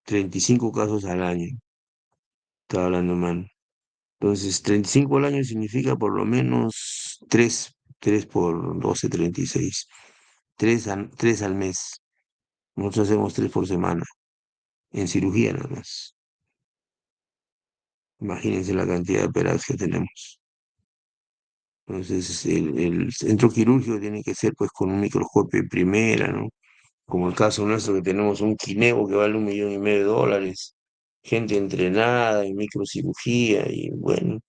35 casos al año, estaba hablando mal. Entonces, 35 al año significa por lo menos 3 por 12, 36. 3 al mes. Nosotros hacemos 3 por semana, en cirugía nada más. Imagínense la cantidad de operaciones que tenemos. Entonces, el centro quirúrgico tiene que ser pues con un microscopio de primera, ¿no? Como el caso nuestro que tenemos un Kineo que vale $1,500,000, gente entrenada en microcirugía y bueno,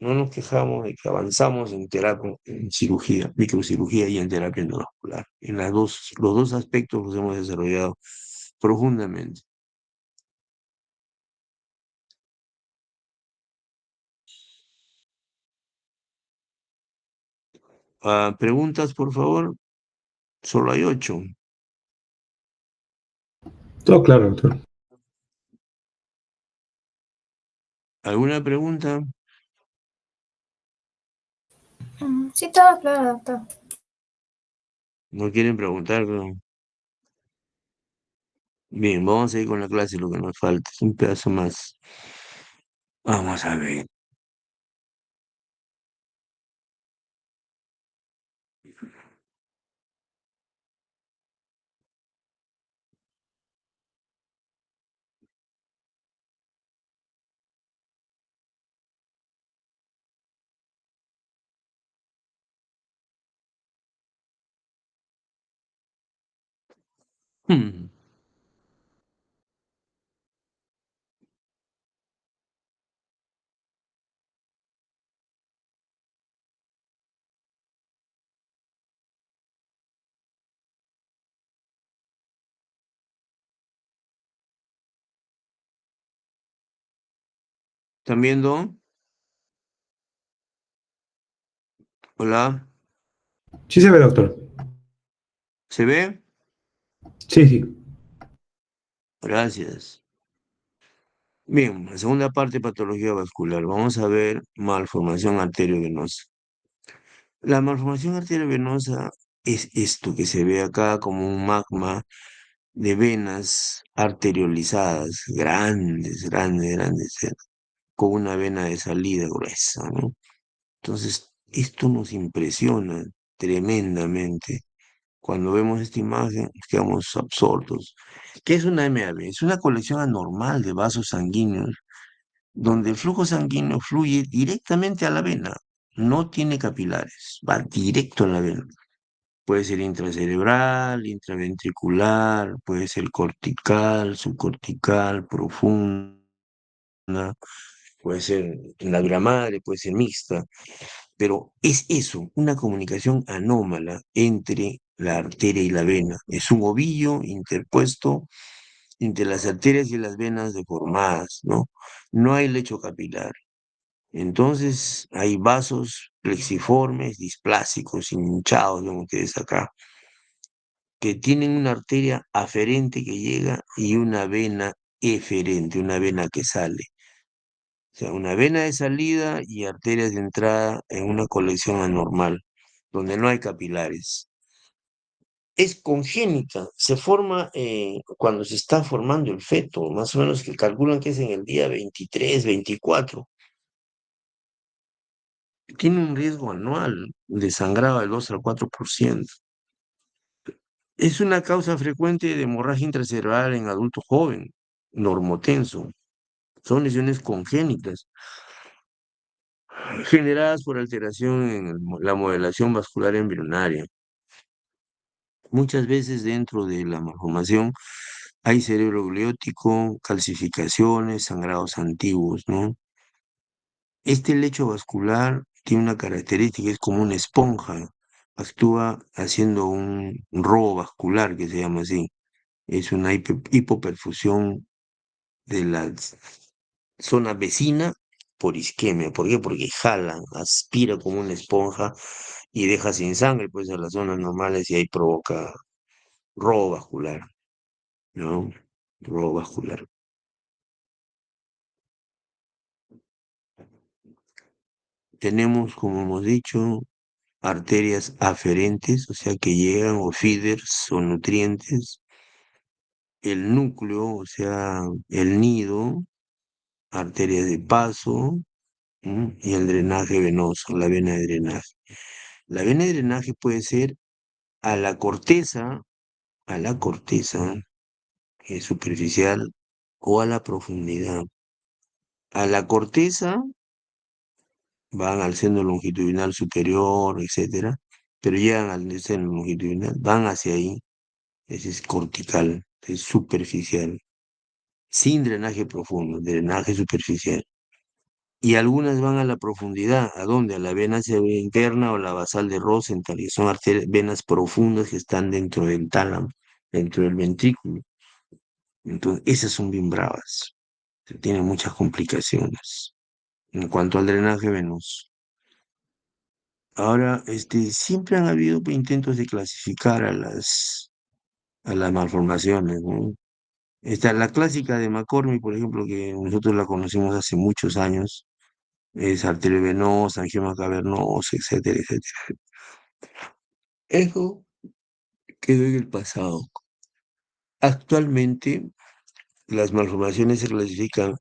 no nos quejamos de que avanzamos en terapia, en cirugía, microcirugía y en terapia endovascular. Los dos aspectos los hemos desarrollado profundamente. Preguntas, por favor. Solo hay 8. Todo claro, doctor. ¿Alguna pregunta? Sí, todo claro, doctor. ¿No quieren preguntar? Bien, vamos a ir con la clase, lo que nos falta es un pedazo más. Vamos a ver. Hmm. ¿Están viendo? Hola, Sí se ve, doctor. ¿se ve? Sí, sí. Gracias. Bien, la segunda parte, patología vascular. Vamos a ver malformación arteriovenosa. La malformación arteriovenosa es esto que se ve acá como un magma de venas arteriolizadas, grandes, grandes, grandes, con una vena de salida gruesa, ¿no? Entonces, esto nos impresiona tremendamente. Cuando vemos esta imagen, quedamos absortos. ¿Qué es una MAB? Es una colección anormal de vasos sanguíneos donde el flujo sanguíneo fluye directamente a la vena, no tiene capilares, va directo a la vena. Puede ser intracerebral, intraventricular, puede ser cortical, subcortical, profunda, puede ser en la dura madre, puede ser mixta, pero es eso, una comunicación anómala entre la arteria y la vena. Es un ovillo interpuesto entre las arterias y las venas deformadas, ¿no? No hay lecho capilar. Entonces hay vasos plexiformes, displásicos, hinchados, ven ustedes acá, que tienen una arteria aferente que llega y una vena eferente, una vena que sale. O sea, una vena de salida y arterias de entrada en una colección anormal, donde no hay capilares. Es congénita, se forma cuando se está formando el feto, más o menos que calculan que es en el día 23, 24. Tiene un riesgo anual de sangrado del 2 al 4%. Es una causa frecuente de hemorragia intracerebral en adulto joven, normotenso. Son lesiones congénitas generadas por alteración en la modelación vascular embrionaria. Muchas veces dentro de la malformación hay cerebro gliótico, calcificaciones, sangrados antiguos, ¿no? Este lecho vascular tiene una característica, es como una esponja, actúa haciendo un robo vascular, que se llama así. Es una hipoperfusión de la zona vecina por isquemia. ¿Por qué? Porque jala, aspira como una esponja y deja sin sangre, pues, a las zonas normales y ahí provoca robo vascular, ¿no? Robo vascular. Tenemos, como hemos dicho, arterias aferentes, o sea, que llegan o feeders o nutrientes, el núcleo, o sea, el nido, arterias de paso, y el drenaje venoso, la vena de drenaje. La vena de drenaje puede ser a a la corteza, que es superficial, o a la profundidad. A la corteza van al seno longitudinal superior, etcétera, pero llegan al seno longitudinal, van hacia ahí. Ese es cortical, es superficial, sin drenaje profundo, drenaje superficial. Y algunas van a la profundidad, ¿a dónde? A la vena cerebral interna o la basal de Rosenthal, que son venas profundas que están dentro del tálamo, dentro del ventrículo. Entonces, esas son bien bravas, tienen muchas complicaciones en cuanto al drenaje venoso. Ahora, siempre han habido intentos de clasificar a las malformaciones, ¿no? Está la clásica de McCormick, por ejemplo, que nosotros la conocimos hace muchos años, es arteriovenosa, angioma cavernosa, etcétera, etcétera. Eso quedó en el pasado. Actualmente, las malformaciones se clasifican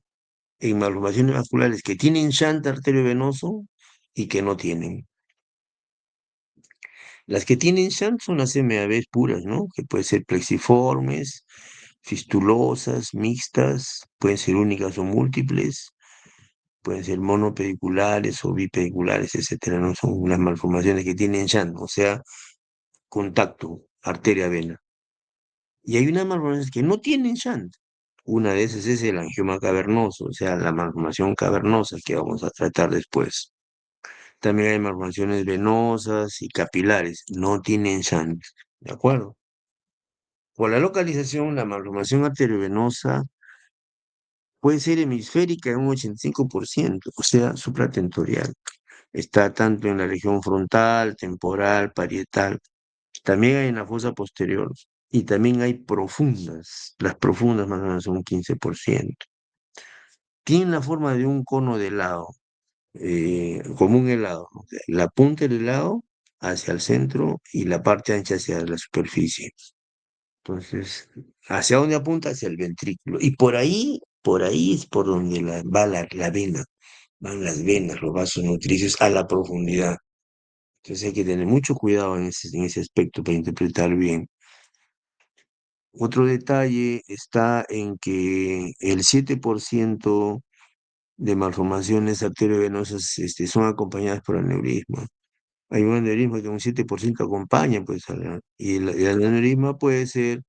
en malformaciones vasculares que tienen shunt arteriovenoso y que no tienen. Las que tienen shunt son las MABs puras, ¿no? Que pueden ser plexiformes, fistulosas, mixtas, pueden ser únicas o múltiples, pueden ser monopediculares o bipediculares, etcétera, ¿no? Son las malformaciones que tienen shunt, o sea, contacto, arteria-vena. Y hay unas malformaciones que no tienen shunt. Una de esas es el angioma cavernoso, o sea, la malformación cavernosa que vamos a tratar después. También hay malformaciones venosas y capilares, no tienen shunt, ¿de acuerdo? Por la localización, la malformación arteriovenosa puede ser hemisférica en un 85%, o sea, supratentorial. Está tanto en la región frontal, temporal, parietal. También hay en la fosa posterior. Y también hay profundas. Las profundas más o menos son un 15%. Tienen la forma de un cono de helado, como un helado, ¿no? O sea, la punta del helado hacia el centro y la parte ancha hacia la superficie. Entonces, ¿hacia dónde apunta? Hacia el ventrículo. Y por ahí es por donde va la vena. Van las venas, los vasos nutricios a la profundidad. Entonces hay que tener mucho cuidado en ese aspecto para interpretar bien. Otro detalle está en que el 7% de malformaciones arteriovenosas son acompañadas por aneurisma. Hay un aneurisma que un 7% acompaña, pues, y el aneurisma puede ser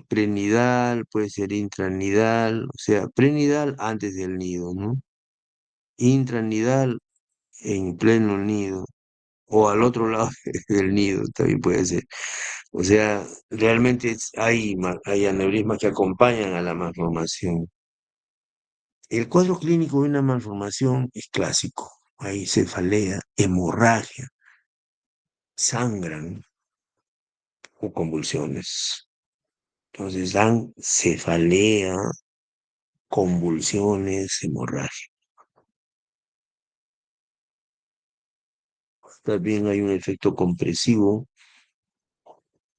prenidal, puede ser intranidal, o sea, prenidal antes del nido, ¿no? Intranidal en pleno nido, o al otro lado del nido también puede ser. O sea, realmente hay aneurismas que acompañan a la malformación. El cuadro clínico de una malformación es clásico. Hay cefalea, hemorragia, sangran o convulsiones. Entonces dan cefalea, convulsiones, hemorragia. También hay un efecto compresivo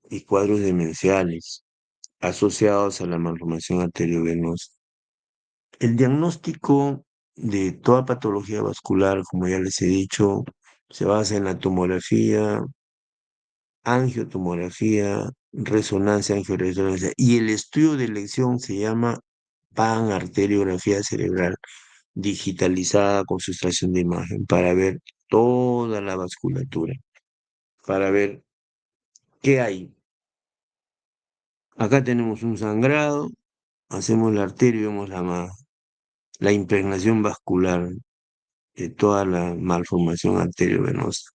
y cuadros demenciales asociados a la malformación arteriovenosa. El diagnóstico de toda patología vascular, como ya les he dicho, se basa en la tomografía, angiotomografía, resonancia, angioresonancia, y el estudio de elección se llama panarteriografía cerebral digitalizada con sustracción de imagen para ver toda la vasculatura, para ver qué hay. Acá tenemos un sangrado, hacemos la arteria y vemos la impregnación vascular de toda la malformación arteriovenosa.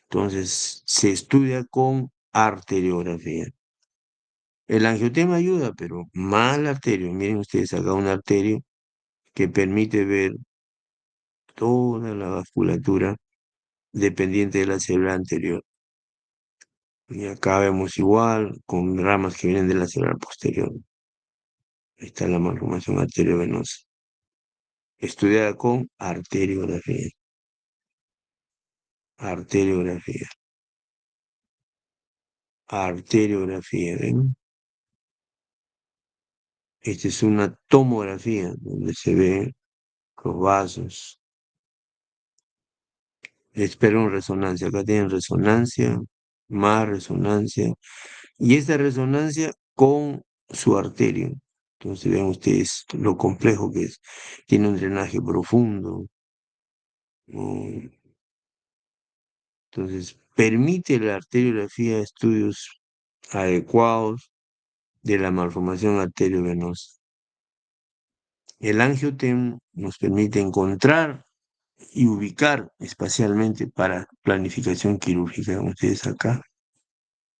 Entonces, se estudia con arteriografía. El angiotema ayuda, pero mal arterio. Miren ustedes acá un arterio que permite ver toda la vasculatura dependiente de la célula anterior. Y acá vemos igual, con ramas que vienen de la célula posterior. Ahí está la malformación arteriovenosa, estudiada con arteriografía. Arteriografía. Arteriografía, ¿ven? Esta es una tomografía donde se ven los vasos. Espero resonancia. Acá tienen resonancia, más resonancia. Y esta resonancia con su arterio. Entonces vean ustedes lo complejo que es. Tiene un drenaje profundo. ¿No? Entonces permite la arteriografía estudios adecuados de la malformación arteriovenosa. El angiotem nos permite encontrar y ubicar espacialmente para planificación quirúrgica. Como ustedes acá,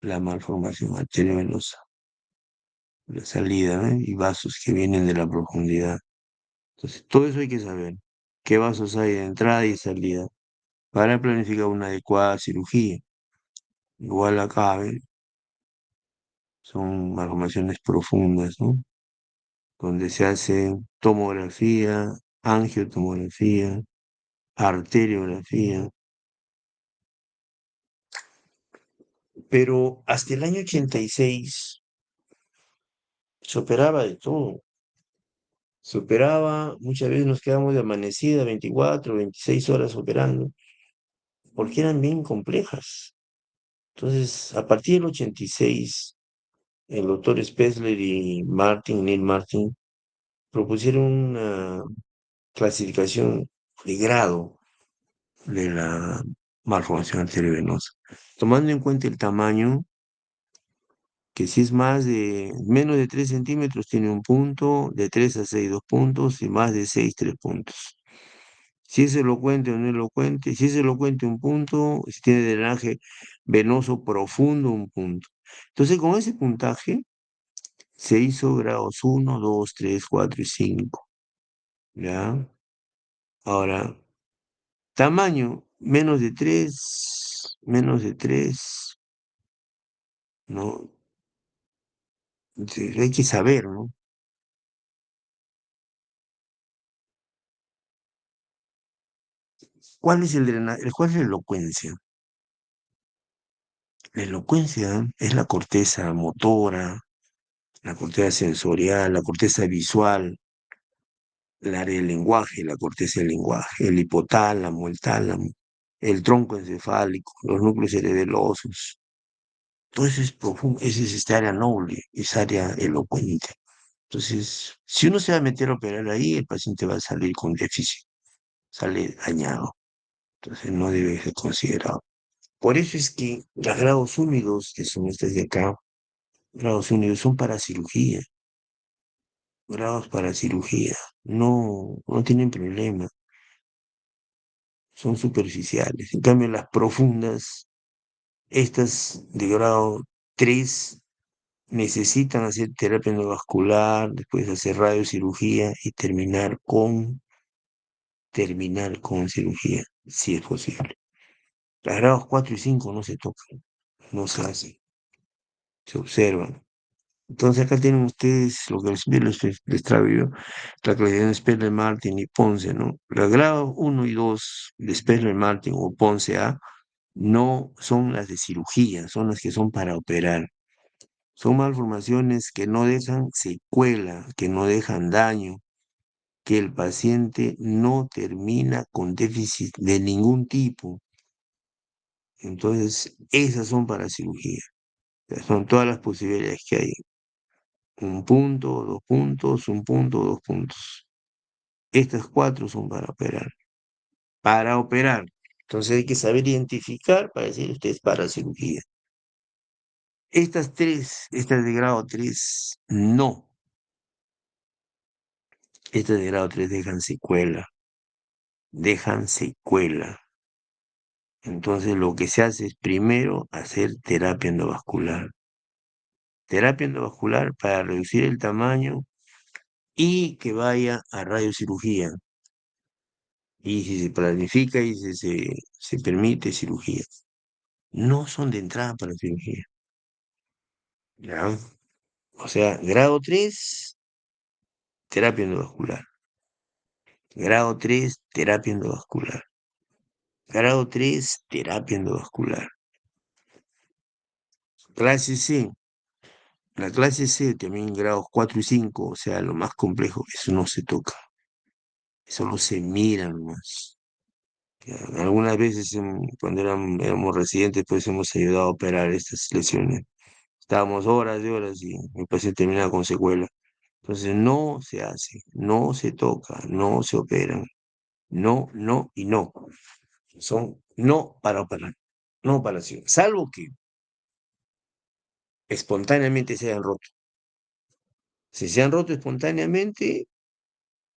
la malformación arteriovenosa, la salida, ¿no? Y vasos que vienen de la profundidad. Entonces, todo eso hay que saber. ¿Qué vasos hay de entrada y salida? Para planificar una adecuada cirugía. Igual acá, ¿ven? Son malformaciones profundas, ¿no? Donde se hace tomografía, angiotomografía, arteriografía. Pero hasta el año 86 se operaba de todo. Se operaba, muchas veces nos quedamos de amanecida 24, 26 horas operando, porque eran bien complejas. Entonces, a partir del 86, el doctor Spessler y Neil Martin, propusieron una clasificación de grado de la malformación arteriovenosa, tomando en cuenta el tamaño que si es más de menos de 3 centímetros tiene un punto, de 3 a 6 2 puntos y más de 6 3 puntos. Si es elocuente o no elocuente, si es elocuente un punto, si tiene drenaje venoso profundo un punto. Entonces con ese puntaje se hizo grados 1, 2, 3, 4 y 5. ¿Ya? Ahora, tamaño, menos de 3, ¿no? Hay que saber, ¿no? ¿Cuál es el drenaje? ¿Cuál es la elocuencia? La elocuencia es la corteza motora, la corteza sensorial, la corteza visual, el área del lenguaje, la corteza del lenguaje, el hipotálamo, el tálamo, el tronco encefálico, los núcleos cerebelosos. Todo eso es profundo, esa es esta área noble, esa área elocuente. Entonces, si uno se va a meter a operar ahí, el paciente va a salir con déficit, sale dañado. Entonces, no debe ser considerado. Por eso es que los grados húmedos, que son estos de acá, grados húmedos son para cirugía, grados para cirugía. No tienen problema, son superficiales. En cambio, las profundas, estas de grado 3 necesitan hacer terapia endovascular, después hacer radiocirugía y terminar con cirugía, si es posible. Los grados 4 y 5 no se tocan, no se hacen, se observan. Entonces acá tienen ustedes lo que les traigo yo, la clasificación de Spengler, Martin y Ponce, ¿no? Los grados 1 y 2 de Spengler, Martin o Ponce A no son las de cirugía, son las que son para operar. Son malformaciones que no dejan secuela, que no dejan daño, que el paciente no termina con déficit de ningún tipo. Entonces, esas son para cirugía. O sea, son todas las posibilidades que hay. Un punto, 2 puntos, un punto, 2 puntos. Estas cuatro son para operar. Para operar. Entonces hay que saber identificar para decir usted es para cirugía. Estas tres, estas de grado 3, no. Estas de grado 3 dejan secuela. Dejan secuela. Entonces lo que se hace es primero hacer terapia endovascular. Terapia endovascular para reducir el tamaño y que vaya a radiocirugía. Y si se planifica y se permite cirugía. No son de entrada para cirugía. ¿Ya? O sea, grado 3 terapia endovascular. Grado 3 terapia endovascular. Grado 3 terapia endovascular. Clase C. La clase C también grados 4 y 5, o sea, lo más complejo, eso no se toca. Eso no se mira nomás. Ya, algunas veces cuando éramos residentes, pues hemos ayudado a operar estas lesiones. Estábamos horas y horas y el paciente terminaba con secuela. Entonces no se hace, no se toca, no se operan. No, no y no. Son no para operar, no operación. Salvo que espontáneamente se hayan roto. Si se han roto espontáneamente,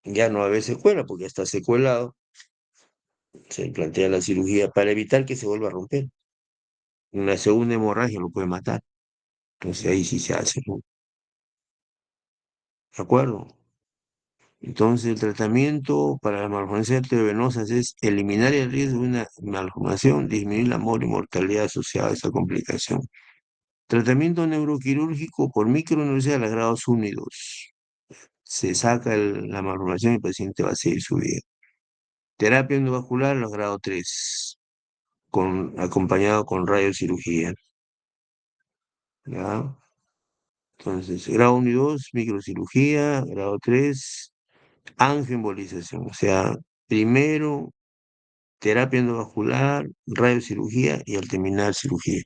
ya no va a haber secuela, porque ya está secuelado. Se plantea la cirugía para evitar que se vuelva a romper. Una segunda hemorragia lo puede matar. Entonces ahí sí se hace, ¿no? ¿De acuerdo? Entonces, el tratamiento para las malformaciones arteriovenosas es eliminar el riesgo de una malformación, disminuir la mortalidad asociada a esa complicación. Tratamiento neuroquirúrgico por microneurología a los grados unidos. Se saca la malformación y el paciente va a seguir su vida. Terapia endovascular a los grados 3, acompañado con radiocirugía. ¿Ya? Entonces, grado 1 y 2, microcirugía, grado 3, angioembolización. O sea, primero terapia endovascular, radiocirugía y al terminar cirugía.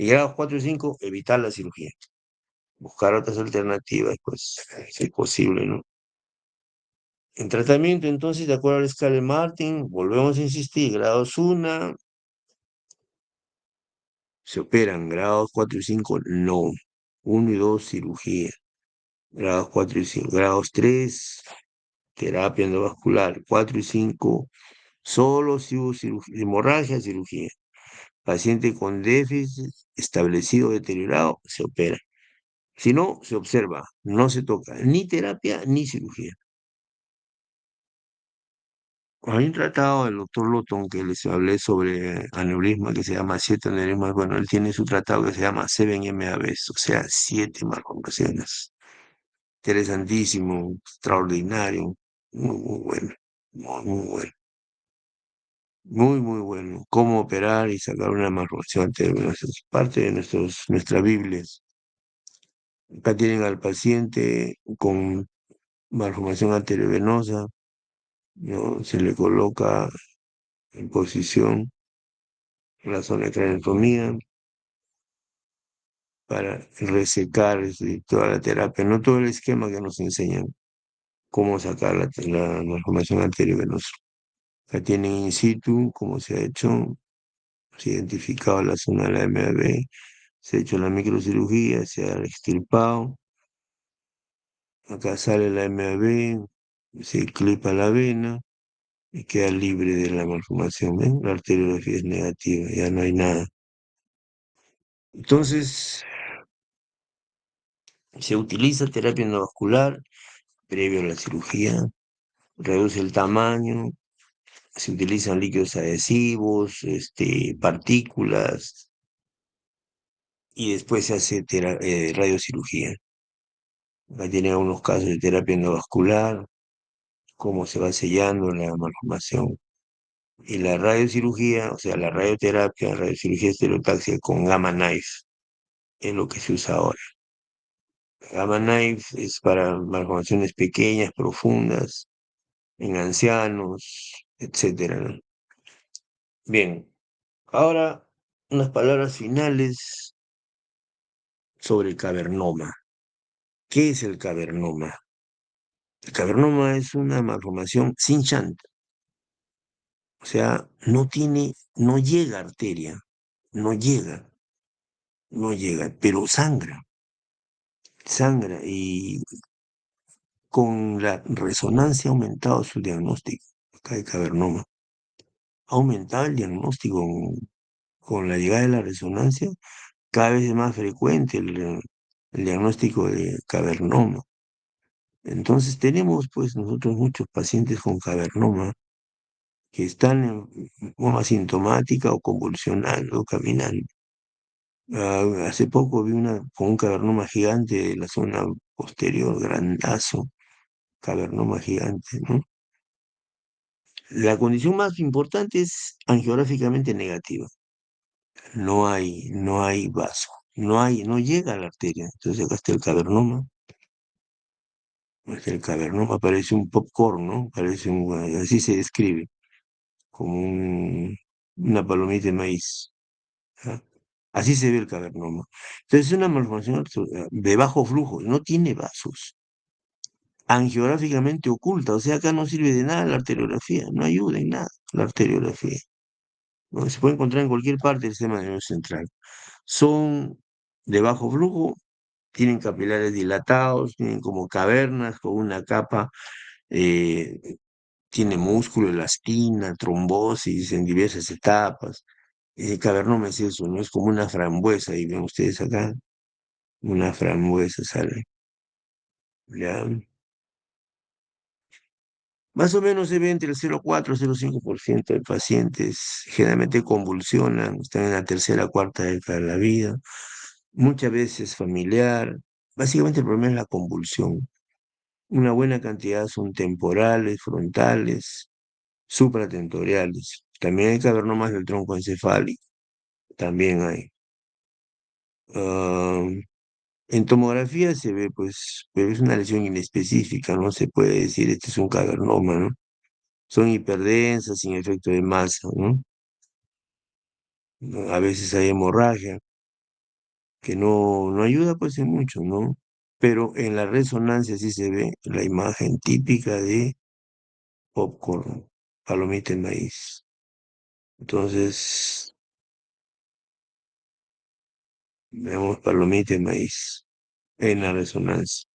Y grados 4 y 5, evitar la cirugía. Buscar otras alternativas, pues, si es posible, ¿no? En tratamiento, entonces, de acuerdo a la escala de Martin, volvemos a insistir, grados 1 se operan, grados 4 y 5 no. 1 y 2, cirugía. Grados 4 y 5. Grados 3, terapia endovascular. 4 y 5, solo si hubo hemorragia, cirugía. Paciente con déficit establecido, deteriorado, se opera. Si no, se observa, no se toca ni terapia ni cirugía. Hay un tratado del doctor Lotton que les hablé sobre aneurisma que se llama Siete aneurismas. Bueno, él tiene su tratado que se llama 7 MAVs, o sea, 7 malformaciones. Interesantísimo, extraordinario, muy bueno, muy bueno, muy bueno. Cómo operar y sacar una malformación es parte de nuestra Biblia. Acá tienen al paciente con malformación arteriovenosa, ¿no? Se le coloca en posición la zona de craneotomía para resecar toda la terapia, no todo el esquema que nos enseñan, cómo sacar la malformación arteriovenosa. Acá tienen in situ, cómo se ha hecho, se ha identificado la zona de la MAV, se ha hecho la microcirugía, se ha extirpado, acá sale la MAV, se clipa la vena y queda libre de la malformación. ¿Ven? La arteriografía es negativa, ya no hay nada. Entonces, se utiliza terapia endovascular previo a la cirugía, reduce el tamaño, se utilizan líquidos adhesivos, partículas, y después se hace radiocirugía. Acá tiene algunos casos de terapia endovascular, cómo se va sellando la malformación. Y la radiocirugía, o sea, la radioterapia, radiocirugía estereotaxia con gamma knife, es lo que se usa ahora. Gamma knife es para malformaciones pequeñas, profundas, en ancianos, etcétera, ¿no? Bien, ahora unas palabras finales sobre el cavernoma. ¿Qué es el cavernoma? El cavernoma es una malformación sin shunt, o sea, no llega arteria, no llega, no llega, pero sangra y con la resonancia ha aumentado su diagnóstico, acá hay cavernoma. Ha aumentado el diagnóstico con la llegada de la resonancia, cada vez es más frecuente el diagnóstico de cavernoma. Entonces tenemos pues nosotros muchos pacientes con cavernoma que están en forma asintomática o convulsionando, caminando. Hace poco vi una con un cavernoma gigante de la zona posterior, grandazo, cavernoma gigante, ¿no? La condición más importante es angiográficamente negativa. No hay vaso, no llega a la arteria. Entonces acá está el cavernoma. El cavernoma parece un popcorn, ¿no? Así se describe, como una palomita de maíz. ¿Ah? Así se ve el cavernoma. Entonces es una malformación de bajo flujo, no tiene vasos, angiográficamente oculta, o sea, acá no sirve de nada la arteriografía, no ayuda en nada la arteriografía. ¿No? Se puede encontrar en cualquier parte del sistema nervioso central. Son de bajo flujo, tienen capilares dilatados, tienen como cavernas con una capa, eh, tiene músculo, elastina, trombosis en diversas etapas. Cavernoma es eso, ¿no? Es como una frambuesa, y ven ustedes acá, una frambuesa sale. ¿Ya? Más o menos se ve entre el 0,4 y 0,5% de pacientes, generalmente convulsionan, están en la tercera, cuarta década de la vida, muchas veces familiar. Básicamente el problema es la convulsión. Una buena cantidad son temporales, frontales, supratentoriales. También hay cavernomas del tronco encefálico, también hay. Ah, en tomografía se ve, pues, pero es una lesión inespecífica, no se puede decir este es un cavernoma, ¿no? Son hiperdensas, sin efecto de masa, ¿no? A veces hay hemorragia, que no ayuda pues en mucho, ¿no? Pero en la resonancia sí se ve la imagen típica de popcorn, palomita de maíz. Entonces, vemos palomita de maíz. en la resonancia.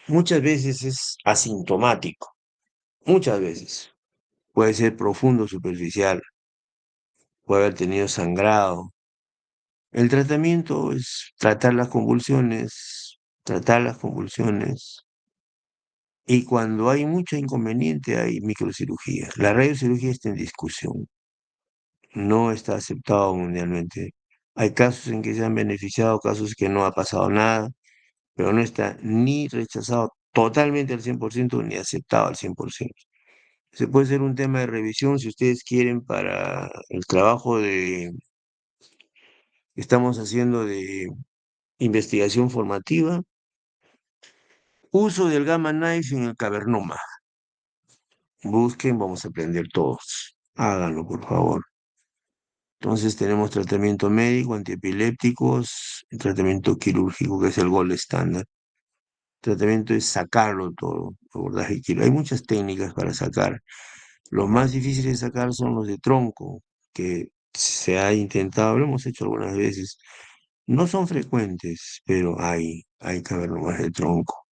Muchas veces es asintomático, muchas veces. Puede ser profundo, superficial, puede haber tenido sangrado. El tratamiento es tratar las convulsiones, y cuando hay mucho inconveniente hay microcirugía. La radiocirugía está en discusión, no está aceptado mundialmente. Hay casos en que se han beneficiado, casos que no ha pasado nada, pero no está ni rechazado totalmente al 100% ni aceptado al 100%. Se puede hacer un tema de revisión si ustedes quieren para el trabajo que estamos haciendo de investigación formativa. Uso del gamma knife en el cavernoma. Busquen, vamos a aprender todos. Háganlo, por favor. Entonces tenemos tratamiento médico, antiepilépticos, tratamiento quirúrgico, que es el gol estándar. Tratamiento es sacarlo todo, abordaje quirúrgico. Hay muchas técnicas para sacar. Los más difíciles de sacar son los de tronco, que se ha intentado, lo hemos hecho algunas veces. No son frecuentes, pero hay cavernomas de tronco,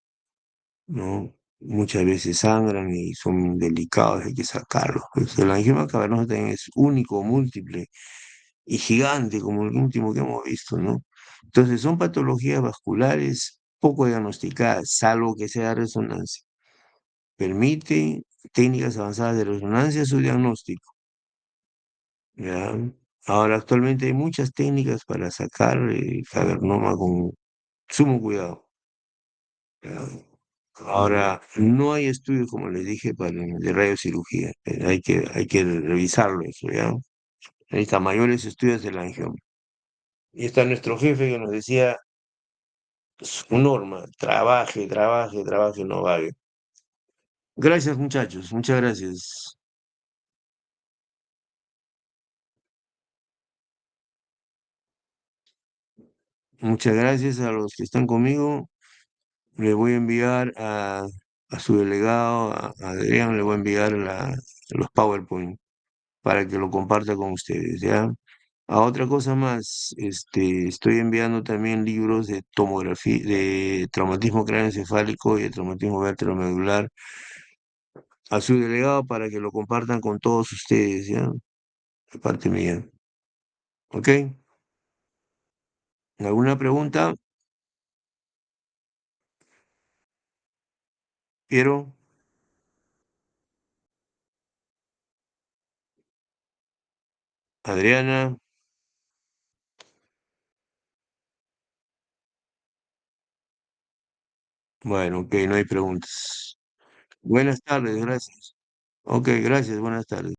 ¿no? Muchas veces sangran y son delicados, hay que sacarlos. Pues el angioma cavernoso también es único, múltiple y gigante, como el último que hemos visto, ¿no? Entonces son patologías vasculares poco diagnosticadas, salvo que sea resonancia. Permite técnicas avanzadas de resonancia su diagnóstico, ¿ya? Ahora, actualmente hay muchas técnicas para sacar cavernoma con sumo cuidado, ¿ya? Ahora, no hay estudios, como les dije, de radiocirugía. Hay que revisarlo eso, ¿ya? Necesita mayores estudios del angioma. Y está nuestro jefe que nos decía, su norma, trabaje, trabaje, trabaje, no vague. Gracias, muchachos, muchas gracias. Muchas gracias a los que están conmigo. Le voy a enviar a su delegado, a Adrián, le voy a enviar los PowerPoint para que lo comparta con ustedes, ¿ya? A otra cosa más, estoy enviando también libros de tomografía, de traumatismo craneoencefálico y de traumatismo vértebromedular a su delegado para que lo compartan con todos ustedes, ¿ya? De parte mía. ¿Ok? ¿Alguna pregunta? Piero, Adriana. Bueno, ok, no hay preguntas. Buenas tardes, gracias. Ok, gracias, buenas tardes.